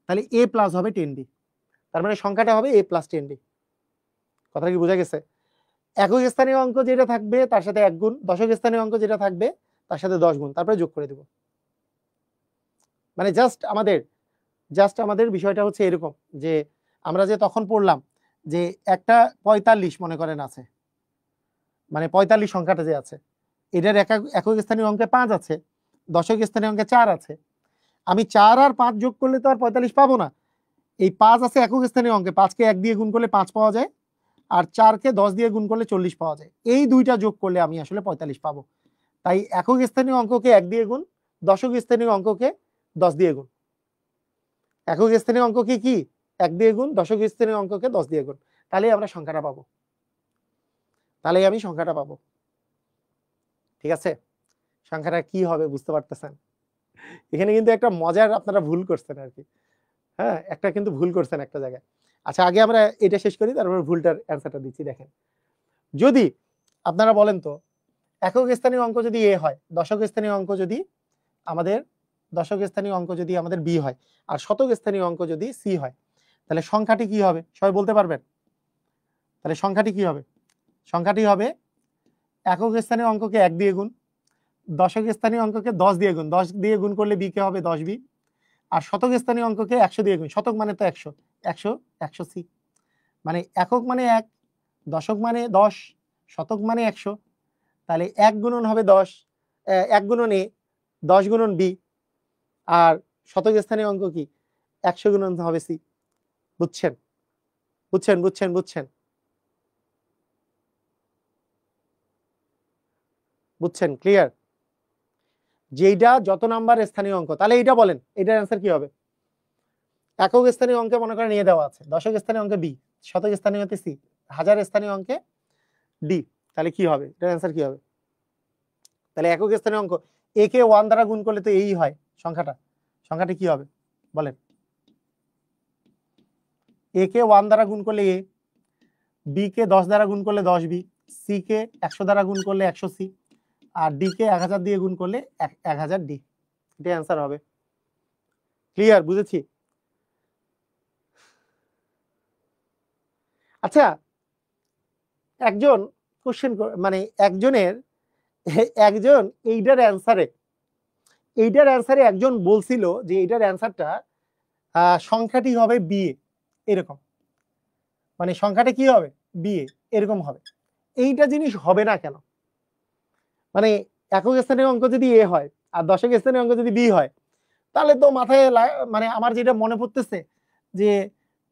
তাহলে এ প্লাস হবে 10b, তার মানে সংখ্যাটা হবে a প্লাস 10b। কথা কি বোঝা গেছে? একক স্থানীয় অঙ্ক যেটা থাকবে তার সাথে 1 গুণ, দশক স্থানীয় অঙ্ক যেটা থাকবে তার সাথে 10 গুণ, তারপরে যোগ করে দেব। মানে জাস্ট আমাদের বিষয়টা হচ্ছে এরকম যে আমরা যে তখন পড়লাম যে একটা 45 মনে করেন আছে, মানে 45 সংখ্যাটা যে আছে এটার একক স্থানীয় অঙ্কে 5 আছে, দশক স্থানীয় অঙ্কে 4 আছে, আমি 4 আর 5 যোগ করলে তো আর 45 পাবো না। এই 5 আছে একক স্থানীয় অঙ্কে, 5 কে 1 দিয়ে গুণ করলে 5 পাওয়া যায়, আর 4 কে 10 দিয়ে গুণ করলে 40 পাওয়া যায়, এই দুইটা যোগ করলে আমি আসলে 45 পাবো। তাই একক স্থানীয় অঙ্ককে 1 দিয়ে গুণ, দশক স্থানীয় অঙ্ককে 10 দিয়ে গুণ। একক স্থানীয় অঙ্ককে কি 1 দিয়ে গুণ, দশক স্থানীয় অঙ্ককে 10 দিয়ে গুণ, তাহলে আমরা সংখ্যাটা পাবো, আমি সংখ্যাটা পাবো। ঠিক আছে? সংখ্যাটা কি হবে বুঝতে পারতেছেন? এখানে কিন্তু একটা মজার আপনারা ভুল করছেন আর কি। হ্যাঁ, একটা কিন্তু ভুল করছেন একটা জায়গায়। আচ্ছা, আগে আমরা এটা শেষ করি, তারপর ভুলটার অ্যান্সারটা দিচ্ছি। দেখেন, যদি আপনারা বলেন তো একক স্থানীয় অঙ্ক যদি এ হয়, দশক স্থানীয় অঙ্ক যদি আমাদের বি হয়, আর শতক স্থানীয় অঙ্ক যদি সি হয়, তাহলে সংখ্যাটি কি হবে সবাই বলতে পারবেন? তাহলে সংখ্যাটি কি হবে? সংখ্যাটি হবে একক স্থানীয় অঙ্ককে 1 দিয়ে গুণ, দশক স্থানীয় অঙ্ককে 10 দিয়ে গুণ, 10 দিয়ে গুণ করলে বি কে হবে 10 বি, আর শতক স্থানীয় অঙ্ককে 100 দিয়ে গুণ, শতক মানে তো 100, 100 100 সি, মানে একক মানে 1, দশক মানে 10, শতক মানে 100, তাহলে 1 গুণন হবে 10, 1 গুণন এ, 10 গুণন বি, আর শতক স্থানীয় অঙ্ক কি 100 গুণন হবে সি। বুঝছেন বুঝছেন বুঝছেন বুঝছেন বুঝছেন ক্লিয়ার? যেইটা যত নাম্বার স্থানীয় অঙ্ক, তাহলে এইটা বলেন এটার অ্যান্সার কি হবে? একক স্থানীয় অঙ্কে মনে করেন নিয়ে দেওয়া আছে, দশক স্থানীয় অঙ্কে বি, শতক স্থানীয়তে সি, হাজার স্থানীয় অঙ্কে ডি, তাহলে কি হবে এটার অ্যান্সার কি হবে? তাহলে একক স্থানীয় অঙ্ক এ কে 1 দ্বারা গুণ করলে তো এই হয় সংখ্যাটা, সংখ্যাটা কি হবে বলেন? এ কে 1 দ্বারা গুণ করলে এ, বি কে 10 দ্বারা গুণ করলে 10 বি, সি কে 100 দ্বারা গুণ করলে 100 সি, আর ডি কে 1000 দিয়ে গুণ করলে 1000 ডি, এটা অ্যান্সার হবে। ক্লিয়ার? বুঝেছি। আচ্ছা, একজন কোশ্চেন মানে একজন এইটার অ্যান্সারে একজন বলছিল যে এইটার অ্যান্সারটা সংখ্যাটি হবে বিএ, এরকম, মানে সংখ্যাটা কি হবে বিএ এরকম হবে। এইটা জিনিস হবে না কেন? মানে একক স্থানীয় অঙ্ক যদি এ হয় আর দশক স্থানীয় অঙ্ক যদি বি হয়, তাহলে তো মাথায় মানে আমার যেটা মনে পড়তেছে যে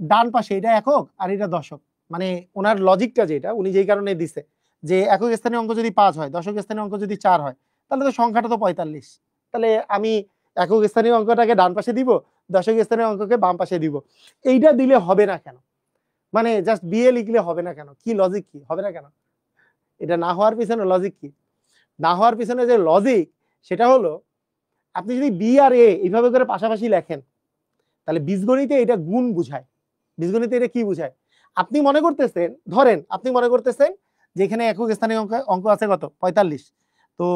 ডান পাশে এটা একক আর এটা দশক, মানে ওনার লজিকটা যেটা উনি যেই কারণে দিছে যে একক স্থানীয় অঙ্ক যদি 5 হয়, দশক স্থানীয় অঙ্ক যদি 4 হয়, তাহলে তো সংখ্যাটা তো 45, তাহলে আমি একক স্থানীয় অঙ্কটাকে ডান পাশে দিব, দশক স্থানীয় অঙ্ককে বাম পাশে দিব। এইটা দিলে হবে না কেন? মানে জাস্ট বিএ লিখলে হবে না কেন? কি লজিক, কি হবে না কেন? এটা না হওয়ার পিছনে লজিক কি? না হওয়ার পিছনে যে লজিক সেটা হলো, আপনি যদি বি আর এ এইভাবে করে পাশাপাশি লেখেন, তাহলে বীজগণিতে এটা গুণ বুঝায়। বীজগণিতে এটা কি বুঝায়? আপনি মনে করতেছেন, ধরেন আপনি মনে করতেছেন যে এখানে একক স্থানীয় অঙ্ক আছে কত 45, তো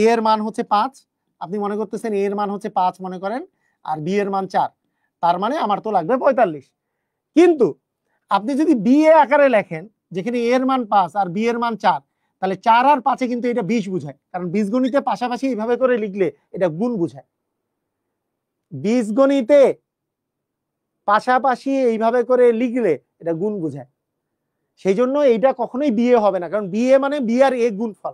এ এর মান হচ্ছে 5, আপনি মনে করতেছেন এ এর মান হচ্ছে 5 মনে করেন, আর বি এর মান 4, তার মানে আমার তো লাগবে 45। কিন্তু আপনি যদি বি এ আকারে লেখেন যেখানে এ এর মান 5 আর বি এর মান 4, তাহলে 4 আর 5 কিন্তু এটা 20 বুঝায়, কারণ বীজগণিতে পাশাপাশি এইভাবে করে লিখলে এটা গুণ বুঝায়। বীজগণিতে পাশাপাশি এইভাবে করে লিখলে এটা গুণ বুঝায়, সেই জন্য এইটা কখনোই বিএ হবে না, কারণ বিএ মানে বি আর এ গুণফল,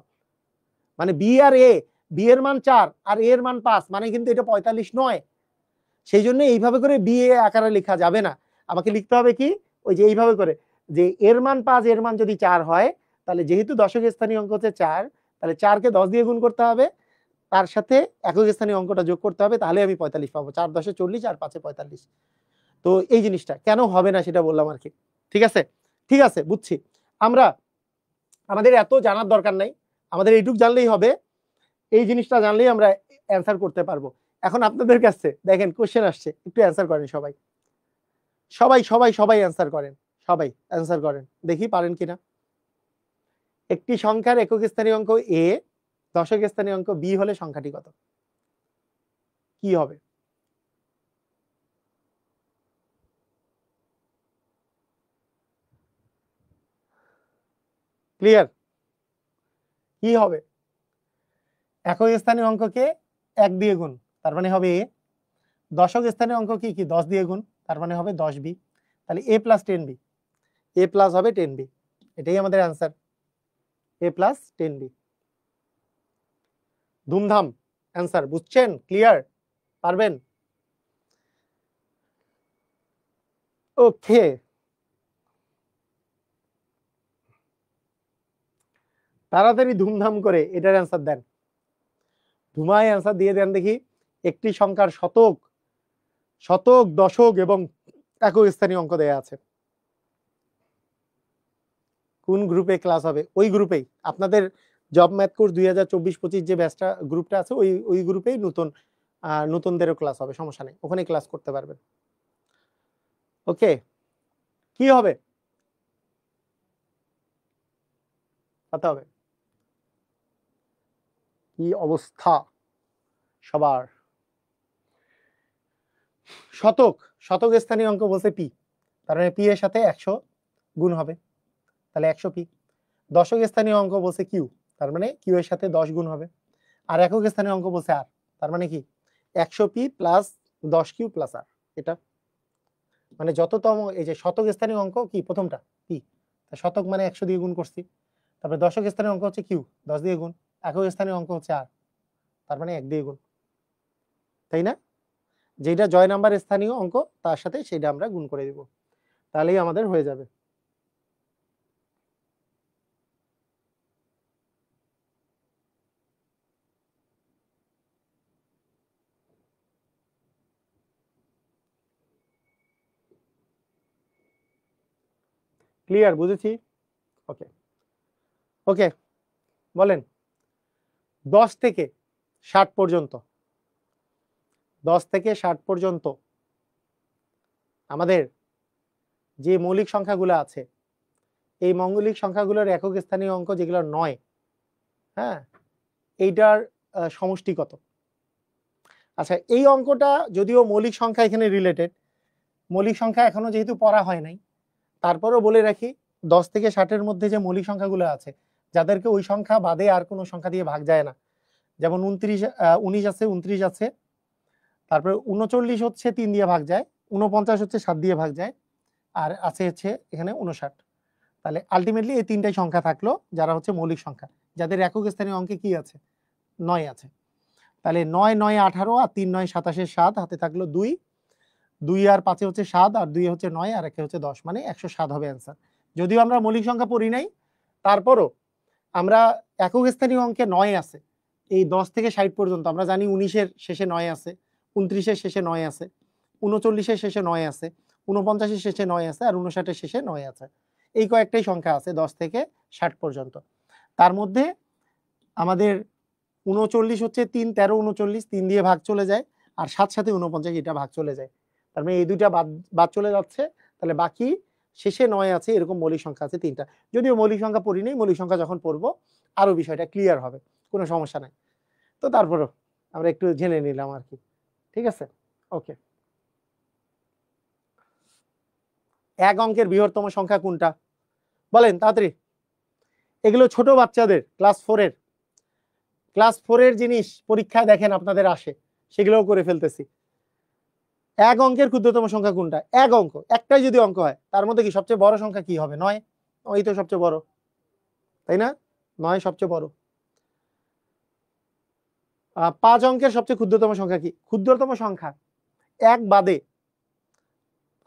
মানে বি আর এ, বি এর মান 4 আর এ এর মান 5, মানে কিন্তু এটা 45 নয়। সেই জন্য এইভাবে করে বিএ আকারে লেখা যাবে না, আমাকে লিখতে হবে কি ওই যে এইভাবে করে, যে এর মান 5 এর মান যদি 4 হয়, তাহলে যেহেতু দশক স্থানীয় অঙ্ক হচ্ছে 4, তাহলে 4 কে 10 দিয়ে গুণ করতে হবে, তার সাথে একক স্থানীয় অঙ্কটা যোগ করতে হবে, তাহলে আমি 45 পাবো। 4 10 40 আর 5 45। তো এই জিনিসটা কেন হবে না সেটা বললাম আর কি। ঠিক আছে, ঠিক আছে, বুঝছি। আমরা আমাদের এত জানার দরকার নাই, আমাদের এইটুক জানলেই হবে, এই জিনিসটা জানলেই আমরা অ্যান্সার করতে পারবো। এখন আপনাদের কাছে দেখেন কোশ্চেন আসছে, একটু অ্যান্সার করেন সবাই, সবাই সবাই সবাই অ্যান্সার করেন, সবাই অ্যান্সার করেন, দেখি পারেন কিনা। একটি সংখ্যার একক স্থানীয় অঙ্ক এ, দশক স্থানীয় অঙ্ক বি হলে সংখ্যাটি কত? কি হবে? ক্লিয়ার? কি হবে? একক স্থানীয় অঙ্ককে 1 দিয়ে গুণ, তার মানে হবে এ, দশক স্থানীয় অঙ্ক কি কি 10 দিয়ে গুণ, তার মানে হবে 10 বি, তাহলে এ প্লাস 10 বি, এ প্লাস হবে 10 বি, এটাই আমাদের অ্যান্সার, এ প্লাস 10 বি। ধুমধাম অ্যান্সার, বুঝছেন? ক্লিয়ার? পারবেন? ওকে, তাড়াতাড়ি ধুমধাম করে এটার অ্যান্সার দেন, ধুমায় অ্যান্সার দিয়ে দেন দেখি। একটি সংখ্যার শতক, শতক, দশক এবং একক স্থানীয় অঙ্ক দেয়া আছে, কোন গ্রুপে ক্লাস হবে? ওই গ্রুপেই আপনাদের জব ম্যাথ কোর্স 2024-25 যে ব্যাচটা গ্রুপটা আছে, ওই গ্রুপেই নতুনদেরও ক্লাস হবে, সমস্যা নেই, ওখানে ক্লাস করতে পারবেন। ওকে, কি হবে? কথা হবে। কি অবস্থা সবার? শতক, শতক স্থানীয় অঙ্ক বলছে পি, তার মানে পি এর সাথে 100 গুণ হবে, তাহলে 100 পি। দশক স্থানীয় অঙ্ক বলছে কিউ, তার মানে কিউ এর সাথে 10 গুণ হবে। আর একক স্থানীয় অঙ্ক বলছে আর, তার মানে কি 100p প্লাস 10 কিউ প্লাস আর, এটা মানে যততম এই যে শতক স্থানীয় অঙ্ক কি প্রথমটা পি, শতক মানে 100 দিয়ে গুণ করছি, তারপরে দশক স্থানীয় অঙ্ক হচ্ছে কিউ 10 দিয়ে গুণ, একক স্থানীয় অঙ্ক হচ্ছে আর, তার মানে 1 দিয়ে গুণ, তাই না? যেটা জয় নাম্বার স্থানীয় অঙ্ক তার সাথে সেটা আমরা গুণ করে দিব, তাহলেই আমাদের হয়ে যাবে। ক্লিয়ার, বুঝেছি? ওকে ওকে, বলেন 10 থেকে 60 পর্যন্ত, 10 থেকে 60 পর্যন্ত আমাদের যে মৌলিক সংখ্যাগুলো আছে, এই মৌলিক সংখ্যাগুলোর একক স্থানীয় অঙ্ক যেগুলো 9, হ্যাঁ, এইটার সমষ্টি কত? আচ্ছা, এই অঙ্কটা যদিও মৌলিক সংখ্যা এখানে রিলেটেড, মৌলিক সংখ্যা এখনো যেহেতু পড়া হয় নাই, তারপরেও বলে রাখি 10 থেকে 60-এর মধ্যে যে মৌলিক সংখ্যাগুলো আছে, যাদেরকে ওই সংখ্যা বাদে আর কোনো সংখ্যা দিয়ে ভাগ যায় না, যেমন 19 আছে, 29 আছে, তারপরে 39 হচ্ছে 3 দিয়ে ভাগ যায়, 49 হচ্ছে 7 দিয়ে ভাগ যায়, আর আছে হচ্ছে এখানে 59। তাহলে আলটিমেটলি এই তিনটাই সংখ্যা থাকলো যারা হচ্ছে মৌলিক সংখ্যা, যাদের একক স্থানীয় অঙ্কে কি আছে 9 আছে। তাহলে 9 9 18 আর 3 9 27 7, হাতে থাকলো 2, 2 আর 5 হচ্ছে 7, আর 2 হচ্ছে 9, আর 1 হচ্ছে 10, মানে 107 হবে অ্যান্সার। যদিও আমরা মৌলিক সংখ্যা পড়ি নাই, তারপরও আমরা একক স্থানীয় অঙ্কে 9 আছে, এই 10 থেকে 60 পর্যন্ত আমরা জানি 19-এর শেষে 9 আছে, 29-এর শেষে 9 আছে, 39-এর শেষে 9 আছে, 49-এর শেষে 9 আছে, আর 59-এর শেষে 9 আছে। এই কয়েকটাই সংখ্যা আছে 10 থেকে 60 পর্যন্ত। তার মধ্যে আমাদের 39 হচ্ছে 3 13 39, 3 দিয়ে ভাগ চলে যায়, আর 7 সাথে 49 এটা ভাগ চলে যায়, তার মানে এই দুইটা বাদ চলে যাচ্ছে। তাহলে বাকি শেষে 9 আছে, এরকম মৌলিক সংখ্যা আছে 3টা। যদিও মৌলিক সংখ্যা পড়ি নেই, মৌলিক সংখ্যা যখন পড়বো আরো বিষয়টা ক্লিয়ার হবে, কোনো সমস্যা নাই। তো তারপরও আমরা একটু জেনে নিলাম আর কি, ঠিক আছে? ওকে, এক অঙ্কের বৃহত্তম সংখ্যা কোনটা বলেন তাড়াতাড়ি। এগুলো ছোট বাচ্চাদের ক্লাস 4-এর জিনিস পরীক্ষায় দেখেন আপনাদের আসে, সেগুলোও করে ফেলতেছি। এক অঙ্কের ক্ষুদ্রতম সংখ্যা কোনটা? এক অঙ্ক, একটাই যদি অঙ্ক হয়, তার মধ্যে কি সবচেয়ে বড় সংখ্যা কি হবে? 9, ওই তো সবচেয়ে বড়, তাই না? 9 সবচেয়ে বড়। 5 অঙ্কের সবচেয়ে ক্ষুদ্রতম সংখ্যা কি? ক্ষুদ্রতম সংখ্যা এক বাদে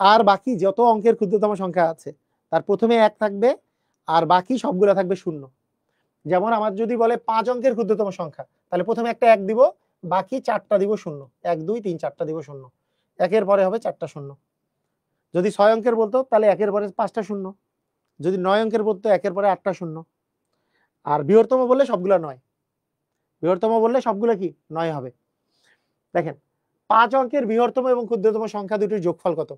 আর বাকি যত অঙ্কের ক্ষুদ্রতম সংখ্যা আছে তার প্রথমে 1 থাকবে, আর বাকি সবগুলো থাকবে 0। যেমন আমার যদি বলে 5 অঙ্কের ক্ষুদ্রতম সংখ্যা, তাহলে প্রথমে একটা 1 দিব, বাকি 4টা দিব 0, 1 2 3 4টা দিব 0, একের পরে হবে 4টা 0। যদি 6 অঙ্কের বলতো তাহলে একের পরে 5টা 0, যদি 9 অঙ্কের বলতো একের পরে 8টা 0, আর বৃহত্তম বললে সবগুলো 9, বৃহত্তম বললে সবগুলো কি 9 হবে। দেখেন 5 অঙ্কের বৃহত্তম এবং ক্ষুদ্রতম সংখ্যা দুটির যোগফল কত?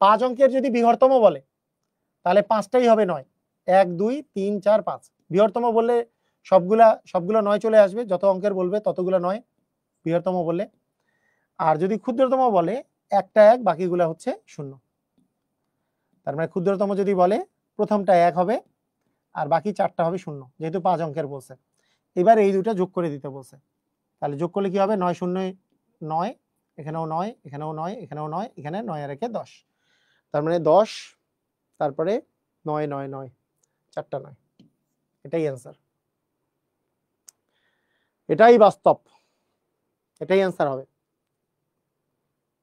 5 অঙ্কের যদি বৃহত্তম বলে তাহলে 5টাই হবে 9, 1 2 3 4 5। বৃহত্তম বললে সবগুলা 9 চলে আসবে, যত অঙ্কের বলবে ততগুলো 9 বৃহত্তম বললে। আর যদি ক্ষুদ্রতম বলে একটা 1, বাকিগুলা হচ্ছে 0। তার মানে ক্ষুদ্রতম যদি বলে প্রথমটা 1 হবে, আর বাকি 4টা হবে 0, যেহেতু 5 অঙ্কের বলছে। এবার এই দুটো যোগ করে দিতে বলছে, তাহলে যোগ করলে কি হবে? 9 0 9, এখানেও 9, এখানেও 9, এখানেও 9, এখানে 9 আর 1 10, তার মানে 10, তারপরে 9 9 9, 4টা 9, এটাই অ্যান্সার, এটাই বাস্তব, এটাই অ্যান্সার হবে,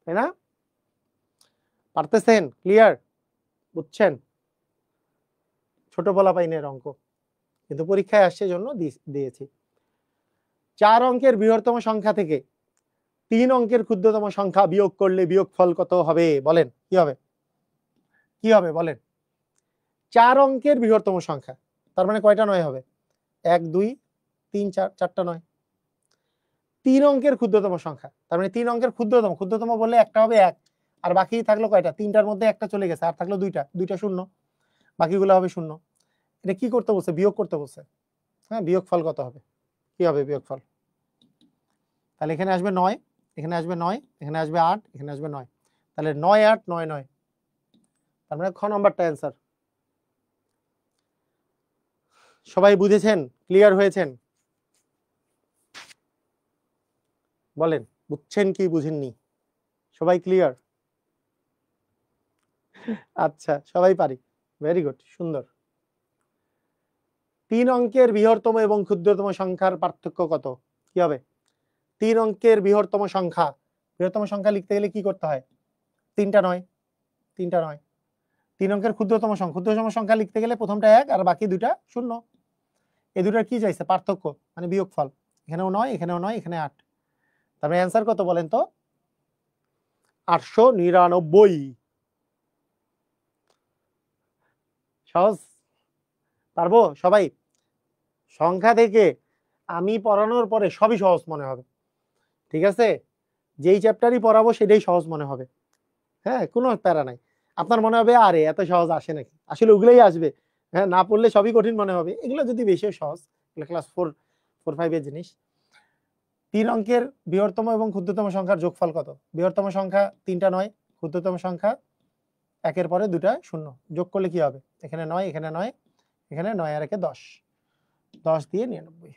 তাই না? পারতেছেন? ক্লিয়ার, বুঝছেন? ছোট পোলাপাইনের অঙ্ক, কিন্তু পরীক্ষায় আসছে জন্য দিয়েছি। 4 অঙ্কের বৃহত্তম সংখ্যা থেকে 3 অঙ্কের ক্ষুদ্রতম সংখ্যা বিয়োগ করলে বিয়োগফল কত হবে? বলেন কি হবে? কি হবে বলেন? 4 অঙ্কের বৃহত্তম সংখ্যা, তার মানে কয়টা 9 হবে? 1 2 3 4, 4টা 9। 3 অঙ্কের ক্ষুদ্রতম সংখ্যা, তার মানে 3 অঙ্কের ক্ষুদ্রতম বললে একটা হবে 1, আর বাকি থাকলো কয়টা? 3টার মধ্যে একটা চলে গেছে, আর থাকলো 2টা 0, বাকিগুলো হবে 0। এটা কি করতে বলছে? বিয়োগ করতে বলছে। হ্যাঁ, বিয়োগফল কত হবে? কি হবে বিয়োগফল? তাহলে এখানে আসবে 9, এখানে আসবে 9, এখানে আসবে 8, এখানে আসবে 9, তাহলে 9 8 9 9, তার মানে খ নাম্বারটা অ্যান্সার। সবাই বুঝেছেন, ক্লিয়ার হয়েছেন? বলেন বুঝছেন কি বুঝেননি? সবাই ক্লিয়ার? আচ্ছা সবাই পারি, ভেরি গুড, সুন্দর। 3 অঙ্কের বৃহত্তম এবং ক্ষুদ্রতম সংখ্যার পার্থক্য কত? কি হবে? 3 অঙ্কের বৃহত্তম সংখ্যা লিখতে গেলে কি করতে হয়? 3টা নয়, 3 অঙ্কের ক্ষুদ্রতম সংখ্যা লিখতে গেলে প্রথমটা 1 আর বাকি দুইটা 0। এই দুটার কি চাইছে? পার্থক্য মানে বিয়োগফল। এখানেও 9, এখানেও 9, এখানে 8। তার মানে অ্যান্সার কত বলেন তো? 899। সহজ? পারবো সবাই? সংখ্যা থেকে আমি পড়ানোর পরে সবই সহজ মনে হবে, ঠিক আছে? যেই চ্যাপ্টারই পড়াবো সেটাই সহজ মনে হবে, হ্যাঁ, কোনো প্যারা নাই। আপনার মনে হবে আরে এত সহজ আসে নাকি? আসলে ওগুলোই আসবে, হ্যাঁ, না পড়লে সবই কঠিন মনে হবে। এগুলো যদি বেশি সহজ, ক্লাস 4-5 এর জিনিস। 3 অঙ্কের বৃহত্তম এবং ক্ষুদ্রতম সংখ্যার যোগফল কত? বৃহত্তম সংখ্যা 3টা 9, ক্ষুদ্রতম সংখ্যা একের পরে দুটা 0, যোগ করলে কি হবে? এখানে 9, এখানে 9, এখানে 9 আর 1 10, 10 দিয়ে 99।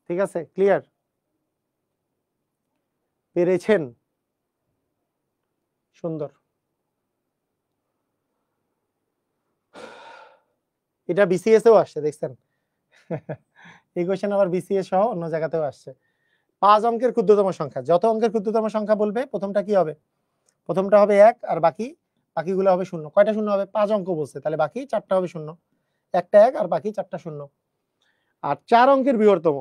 ঠিক আছে, ক্লিয়ার? পেরেছেন? সুন্দর। এটা বিসিএস এও আসছে, দেখছেন? এই কোশ্চেন আবার বিসিএস সহ অন্য জায়গাতেও আসছে। 5 অঙ্কের ক্ষুদ্রতম সংখ্যা, যত অঙ্কের ক্ষুদ্রতম সংখ্যা বলবে প্রথমটা কি হবে? প্রথমটা হবে 1 আর বাকিগুলো হবে 0। কয়টা 0 হবে? 5 অঙ্ক বলছে, তাহলে বাকি 4টা হবে 0। একটা 1 আর বাকি 4টা 0। আর 4 অঙ্কের বৃহত্তম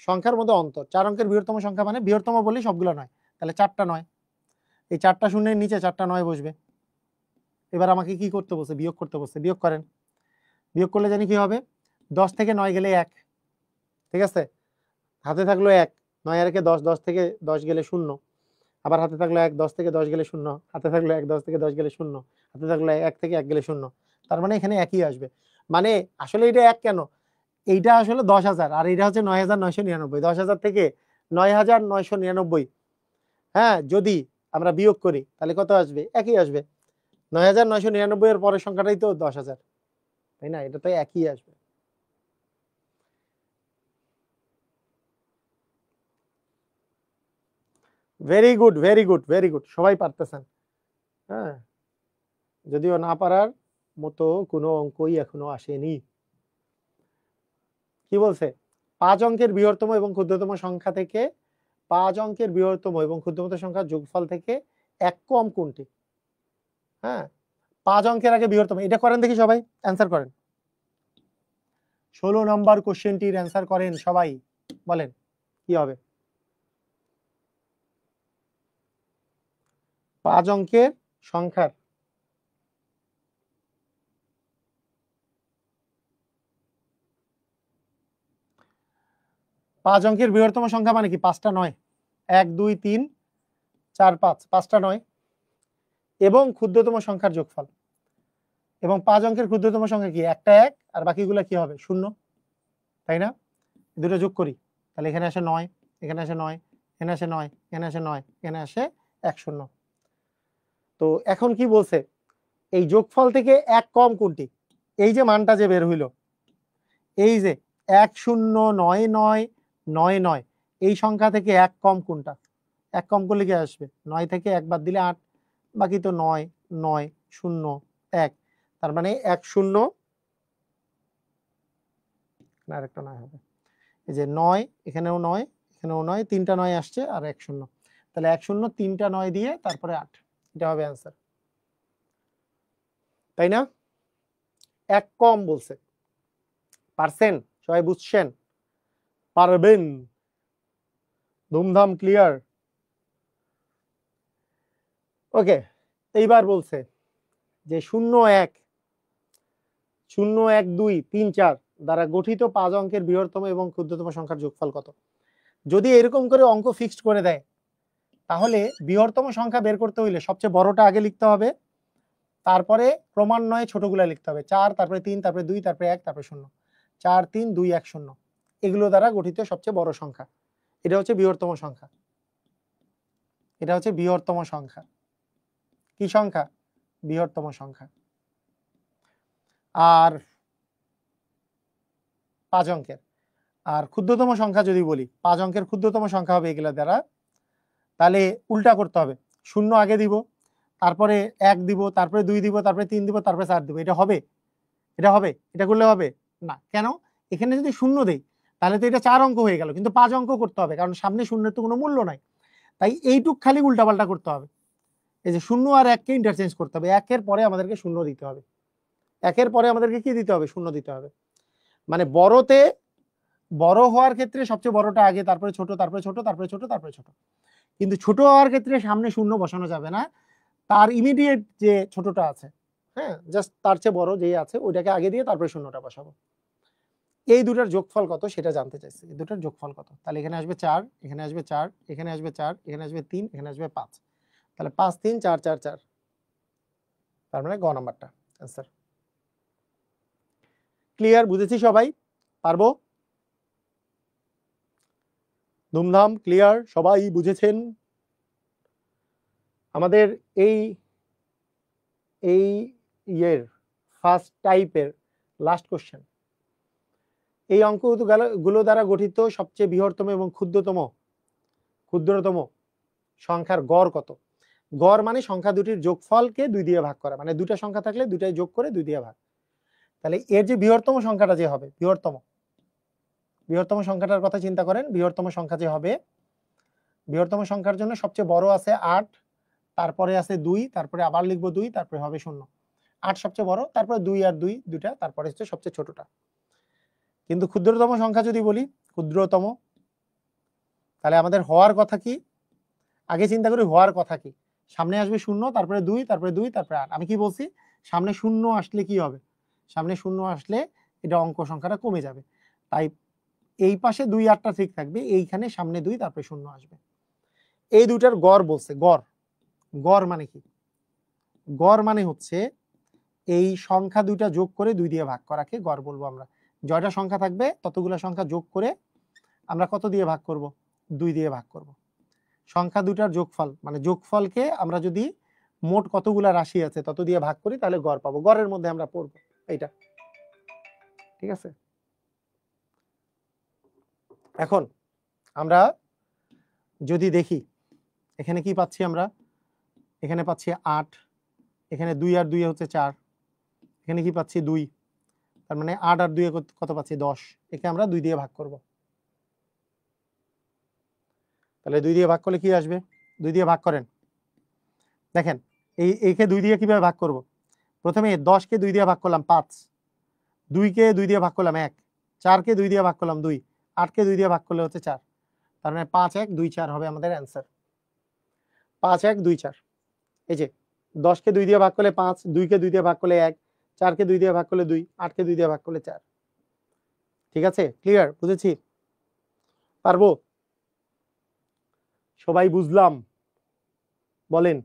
সংখ্যার মধ্যে অন্তর, 4 অঙ্কের বৃহত্তম সংখ্যা মানে বৃহত্তম বললেই সবগুলো নয়, তাহলে 4টা 9। এই 4টা 0-এর নিচে 4টা 9 বসবে। এবার আমাকে কি করতে বলছে? বিয়োগ করতে বলছে। বিয়োগ করেন। বিয়োগ করলে জানি কি হবে? 10 থেকে 9 গেলে 1, ঠিক আছে? হাতে থাকলো 1, 9 আর 1 10, 10 থেকে 10 গেলে 0। আবার হাতে থাকলো 1, 10 থেকে 10 গেলে 0, হাতে থাকলো 1, 10 থেকে 10 গেলে 0, হাতে থাকলো 1 থেকে 1 গেলে 0। তার মানে এখানে একই আসবে। মানে আসলে এটা 1 কেন? এইটা আসলে 10,000 আর এটা হচ্ছে 9,999। 10,000 থেকে 9,999, হ্যাঁ, যদি আমরা বিয়োগ করি তাহলে কত আসবে? একই আসবে। 9,999 এর পরের সংখ্যাটাই তো 10,000, তাই না? এটা তো একই আসবে। Very good, very good, very good, সবাই পারতেছেন, হ্যাঁ, যদিও না পারার মতো কোনো অঙ্কই এখনো আসেনি। কি বলছে? 5 অঙ্কের বৃহত্তম এবং ক্ষুদ্রতম সংখ্যা থেকে 5 অঙ্কের বৃহত্তম এবং ক্ষুদ্রতম সংখ্যার যোগফল থেকে 1 কম কোনটি? হ্যাঁ, 5 অঙ্কের আগে বৃহত্তম, এটা করেন দেখি সবাই, অ্যান্সার করেন। 16 নম্বর কোশ্চেনটির অ্যান্সার করেন সবাই, বলেন কি হবে? 5 অঙ্কের সংখ্যার 5 অঙ্কের বৃহত্তম সংখ্যা মানে কি? 5টা 9, 1 2 3 4 5, 5টা 9 এবং ক্ষুদ্রতম সংখ্যার যোগফল। এবং 5 অঙ্কের ক্ষুদ্রতম সংখ্যা কি? একটা 1 আর বাকিগুলো কি হবে? 0, তাই না? দুটো যোগ করি, তাহলে এখানে আসে 9, এখানে আসে 9, এখানে আসে 9, এখানে আসে 9, এখানে আসে 1 0। তো এখন কি বলছে? এই যোগফল থেকে 1 কম কোনটি? এই যে মানটা যে বের হইল, এই যে 109999, এই সংখ্যা থেকে 1 কম কোনটা? 1 কম করলে কি আসবে? 9 থেকে 1 বাদ দিলে 8, বাকি তো 9 9 0 1। তার মানে 1 0, না আরেকটা 9 হবে। এই যে 9, এখানেও 9, এখানেও 9, 3টা 9 আসছে আর 1 0। তাহলে 1 0 3টা 9 দিয়ে তারপরে 8, এটা হবে অ্যান্সার, তাই না? 1 কম বলছে। পারছেন? সবাই বুঝছেন? পারবেন? ধুমধাম ক্লিয়ার? ওকে, এইবার বলছে যে 0 1 0 1 2 3 4 দ্বারা গঠিত 5 অঙ্কের বৃহত্তম এবং ক্ষুদ্রতম সংখ্যার যোগফল কত? যদি এরকম করে অঙ্ক ফিক্সড করে দেয়, তাহলে বৃহত্তম সংখ্যা বের করতে হইলে সবচেয়ে বড়টা আগে লিখতে হবে, তারপরে ক্রমান্বয়ে ছোটগুলা লিখতে হবে। 4, তারপরে 3, তারপরে 2, তারপরে 1, তারপরে 0। 4 3 2 1 0, এগুলো দ্বারা গঠিত সবচেয়ে বড় সংখ্যা। এটা হচ্ছে বৃহত্তম সংখ্যা, এটা হচ্ছে বৃহত্তম সংখ্যা। কি সংখ্যা? বৃহত্তম সংখ্যা। আর 5 অঙ্কের। আর ক্ষুদ্রতম সংখ্যা যদি বলি 5 অঙ্কের ক্ষুদ্রতম সংখ্যা হবে এগুলা দ্বারা, তাহলে উল্টা করতে হবে, 0 আগে দিব, তারপরে 1 দিব, তারপরে 2 দিব, তারপরে 3 দিব, তারপরে 4 দিব। এটা হবে? এটা করলে হবে না। কেন? এখানে যদি 0 দেই তাহলে তো এটা 4 অঙ্ক হয়ে গেল, কিন্তু 5 অঙ্ক করতে হবে, কারণ সামনে শূন্যের তো কোনো মূল্য নাই। তাই এইটুক খালি উল্টাপাল্টা করতে হবে। এই যে 0 আর 1 কে ইন্টারচেঞ্জ করতে হবে, 1 এর পরে আমাদেরকে 0 দিতে হবে, 1 এর পরে আমাদেরকে কি দিতে হবে? 0 দিতে হবে। মানে বড় হওয়ার ক্ষেত্রে সবচেয়ে বড়টা আগে, তারপরে ছোট, তারপরে ছোট, তারপরে ছোট, তারপরে ছোট। কিন্তু ছোট হওয়ার ক্ষেত্রে সামনে 0 বসানো যাবে না, তার ইমিডিয়েট যে ছোটটা আছে, হ্যাঁ, জাস্ট তার চেয়ে বড় যেই আছে ওইটাকে আগে দিয়ে তারপরে 0টা বসাবো। এই দুটার যোগফল কত সেটা জানতে চাইছি। এই দুটার যোগফল কত? তাহলে এখানে আসবে 4, এখানে আসবে 4, এখানে আসবে 4, এখানে আসবে 3, এখানে আসবে 5। তাহলে 5 3 4 4 4, তার মানে গ নাম্বারটা आंसर। ক্লিয়ার? বুঝেছি সবাই? পারবো? ধুমধাম ক্লিয়ার? সবাই বুঝেছেন? আমাদের এই ইয়ের ফার্স্ট টাইপের লাস্ট কোশ্চেন। এই অঙ্কগুলো দ্বারা গঠিত সবচেয়ে বৃহত্তম এবং ক্ষুদ্রতম সংখ্যার গড় কত? গড় মানে সংখ্যা দুটির যোগফলকে 2 দিয়ে ভাগ করা, মানে দুটা সংখ্যা থাকলে দুটাই যোগ করে 2 দিয়ে ভাগ। তাহলে এর যে বৃহত্তম সংখ্যাটা যে হবে, বৃহত্তম সংখ্যাটার কথা চিন্তা করেন। বৃহত্তম সংখ্যা যে হবে, বৃহত্তম সংখ্যার জন্য সবচেয়ে বড় আছে 8, তারপরে আছে 2, তারপরে আবার লিখবো 2, তারপরে হবে 0। 8 সবচেয়ে বড়, তারপরে 2 আর 2 দুটা, তারপরে হচ্ছে সবচেয়ে ছোটটা। কিন্তু ক্ষুদ্রতম সংখ্যা যদি বলি, ক্ষুদ্রতম, তাহলে আমাদের হওয়ার কথা কি? আগে চিন্তা করি হওয়ার কথা কি। সামনে আসবে 0, তারপরে 2, তারপরে 2, তারপরে 8। আমি কি বলছি? সামনে 0 আসলে কি হবে? সামনে 0 আসলে এটা অঙ্ক সংখ্যাটা কমে যাবে। তাই এই পাশে 2 8টা ঠিক থাকবে, এইখানে সামনে 2, তারপরে 0 আসবে। এই দুটার গড় বলছে। গড় মানে কি? গড় মানে হচ্ছে এই সংখ্যা দুইটা যোগ করে 2 দিয়ে ভাগ করাকে গড় বলবো আমরা। জয়টা সংখ্যা থাকবে ততগুলো সংখ্যা যোগ করে আমরা কত দিয়ে ভাগ করব? 2 দিয়ে ভাগ করব। সংখ্যা দুটার যোগফল, মানে যোগফলকে আমরা যদি মোট কতগুলা রাশি আছে তত দিয়ে ভাগ করি তাহলে গড় পাবো। গড়ের মধ্যে আমরা পড়বো এইটা, ঠিক আছে? এখন আমরা যদি দেখি এখানে কি পাচ্ছি আমরা, এখানে পাচ্ছি 8, এখানে 2 আর 2 হচ্ছে 4, এখানে কি পাচ্ছি 2, তার মানে 8 আর 2 কত পাচ্ছি? 10। একে আমরা 2 দিয়ে ভাগ করব। তাহলে 2 দিয়ে ভাগ করলে কি আসবে? 2 দিয়ে ভাগ করেন, দেখেন এইকে 2 দিয়ে কিভাবে ভাগ করব? প্রথমে 10 কে 2 দিয়ে ভাগ করলাম 5, 2 কে 2 দিয়ে ভাগ করলাম 1, 4 কে 2 দিয়ে ভাগ করলাম 2, 8 কে 2 দিয়ে ভাগ করলে হচ্ছে 4। তার মানে 5 1 2 4 হবে আমাদের অ্যান্সার। 5 1 2 4। এই যে 10 কে 2 দিয়ে ভাগ করলে 5, 2 কে 2 দিয়ে ভাগ করলে 1, 4 কে 2 দিয়ে ভাগ করলে 2, 8 কে 2 দিয়ে ভাগ করলে 4। ঠিক আছে? ক্লিয়ার? বুঝেছি? পারবো? সবাই বুঝলাম? বলেন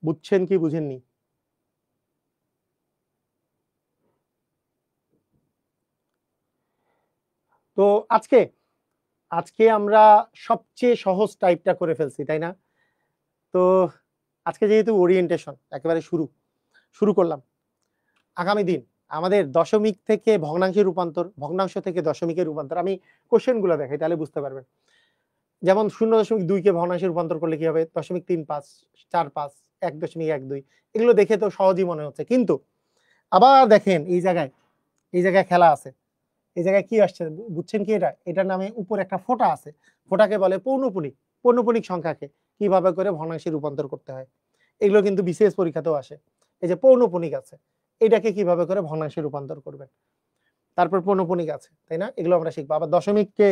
বুঝছেন কি বুঝেননি? তো আজকে আমরা সবচেয়ে সহজ টাইপটা করে ফেলছি, তাই না? তো আজকে যেহেতু ওরিয়েন্টেশন একেবারে শুরু করলাম, আগামী দিন আমাদের দশমিক থেকে ভগ্নাংশে রূপান্তর, ভগ্নাংশ থেকে দশমিকে রূপান্তর, আমি কোশ্চেনগুলো দেখাই তাহলে বুঝতে পারবেন। যেমন 0.2 কে ভগ্নাংশে রূপান্তর করলে কি হবে? 0.35 45 1.12। এগুলো দেখে তো সহজই মনে হচ্ছে, কিন্তু আবার দেখেন এই জায়গায় খেলা আছে। এই জায়গায় কি আসছে বুঝছেন কি? এটার নামে উপর একটা ফোঁটা আছে, ফোঁটাকে বলে পৌনপুনিক সংখ্যাকে কিভাবে করে ভগ্নাংশে রূপান্তর করতে হয়। এগুলো কিন্তু বিশেষ পরীক্ষাতেও আসে। এই যে পৌনপুনিক আছে, এটাকে কিভাবে করে ভগ্নাংশে রূপান্তর করবেন, তারপর পৌনপুনিক আছে, তাই না? এগুলো আমরা শিখবো। আবার দশমিককে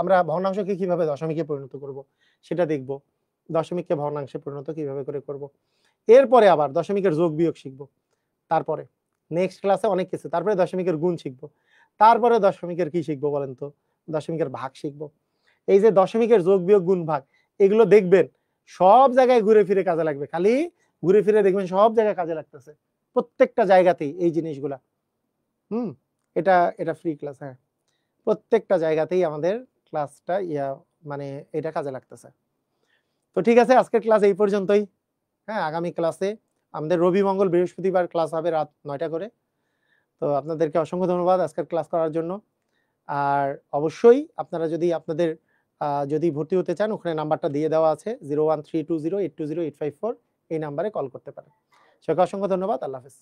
আমরা ভগ্নাংশকে কিভাবে দশমিকে পরিণত করব সেটা দেখব। দশমিককে ভগ্নাংশে পরিণত কিভাবে করে করব। এরপরে আবার দশমিকের যোগ বিয়োগ শিখবো। তারপরে নেক্সট ক্লাসে অনেক কিছু, তারপরে দশমিকের গুণ শিখবো। তারপরে দশমিকের কি শিখবো বলেন তো? দশমিকের ভাগ শিখবো। এই যে দশমিকের যোগ বিয়োগ গুণ ভাগ, এগুলো দেখবেন সব জায়গায় ঘুরে ফিরে কাজে লাগবে। খালি ঘুরে ফিরে দেখবেন সব জায়গায় কাজে লাগতেছে, প্রত্যেকটা জায়গাতেই এই জিনিসগুলা। এটা ফ্রি ক্লাস, হ্যাঁ, প্রত্যেকটা জায়গাতেই আমাদের ক্লাসটা মানে এটা কাজে লাগতেছে। তো ঠিক আছে, আজকের ক্লাস এই পর্যন্তই। হ্যাঁ, আগামী ক্লাসে আমাদের রবি মঙ্গল বৃহস্পতিবার ক্লাস হবে রাত 9টা করে। তো আপনাদেরকে অসংখ্য ধন্যবাদ আজকের ক্লাস করার জন্য। আর অবশ্যই আপনারা যদি আপনাদের যদি ভর্তি হতে চান, ওখানে নাম্বারটা দিয়ে দেওয়া আছে 01320820820 854, এই নাম্বারে কল করতে পারেন। সবাইকে অসংখ্য ধন্যবাদ। আল্লাহ হাফেজ।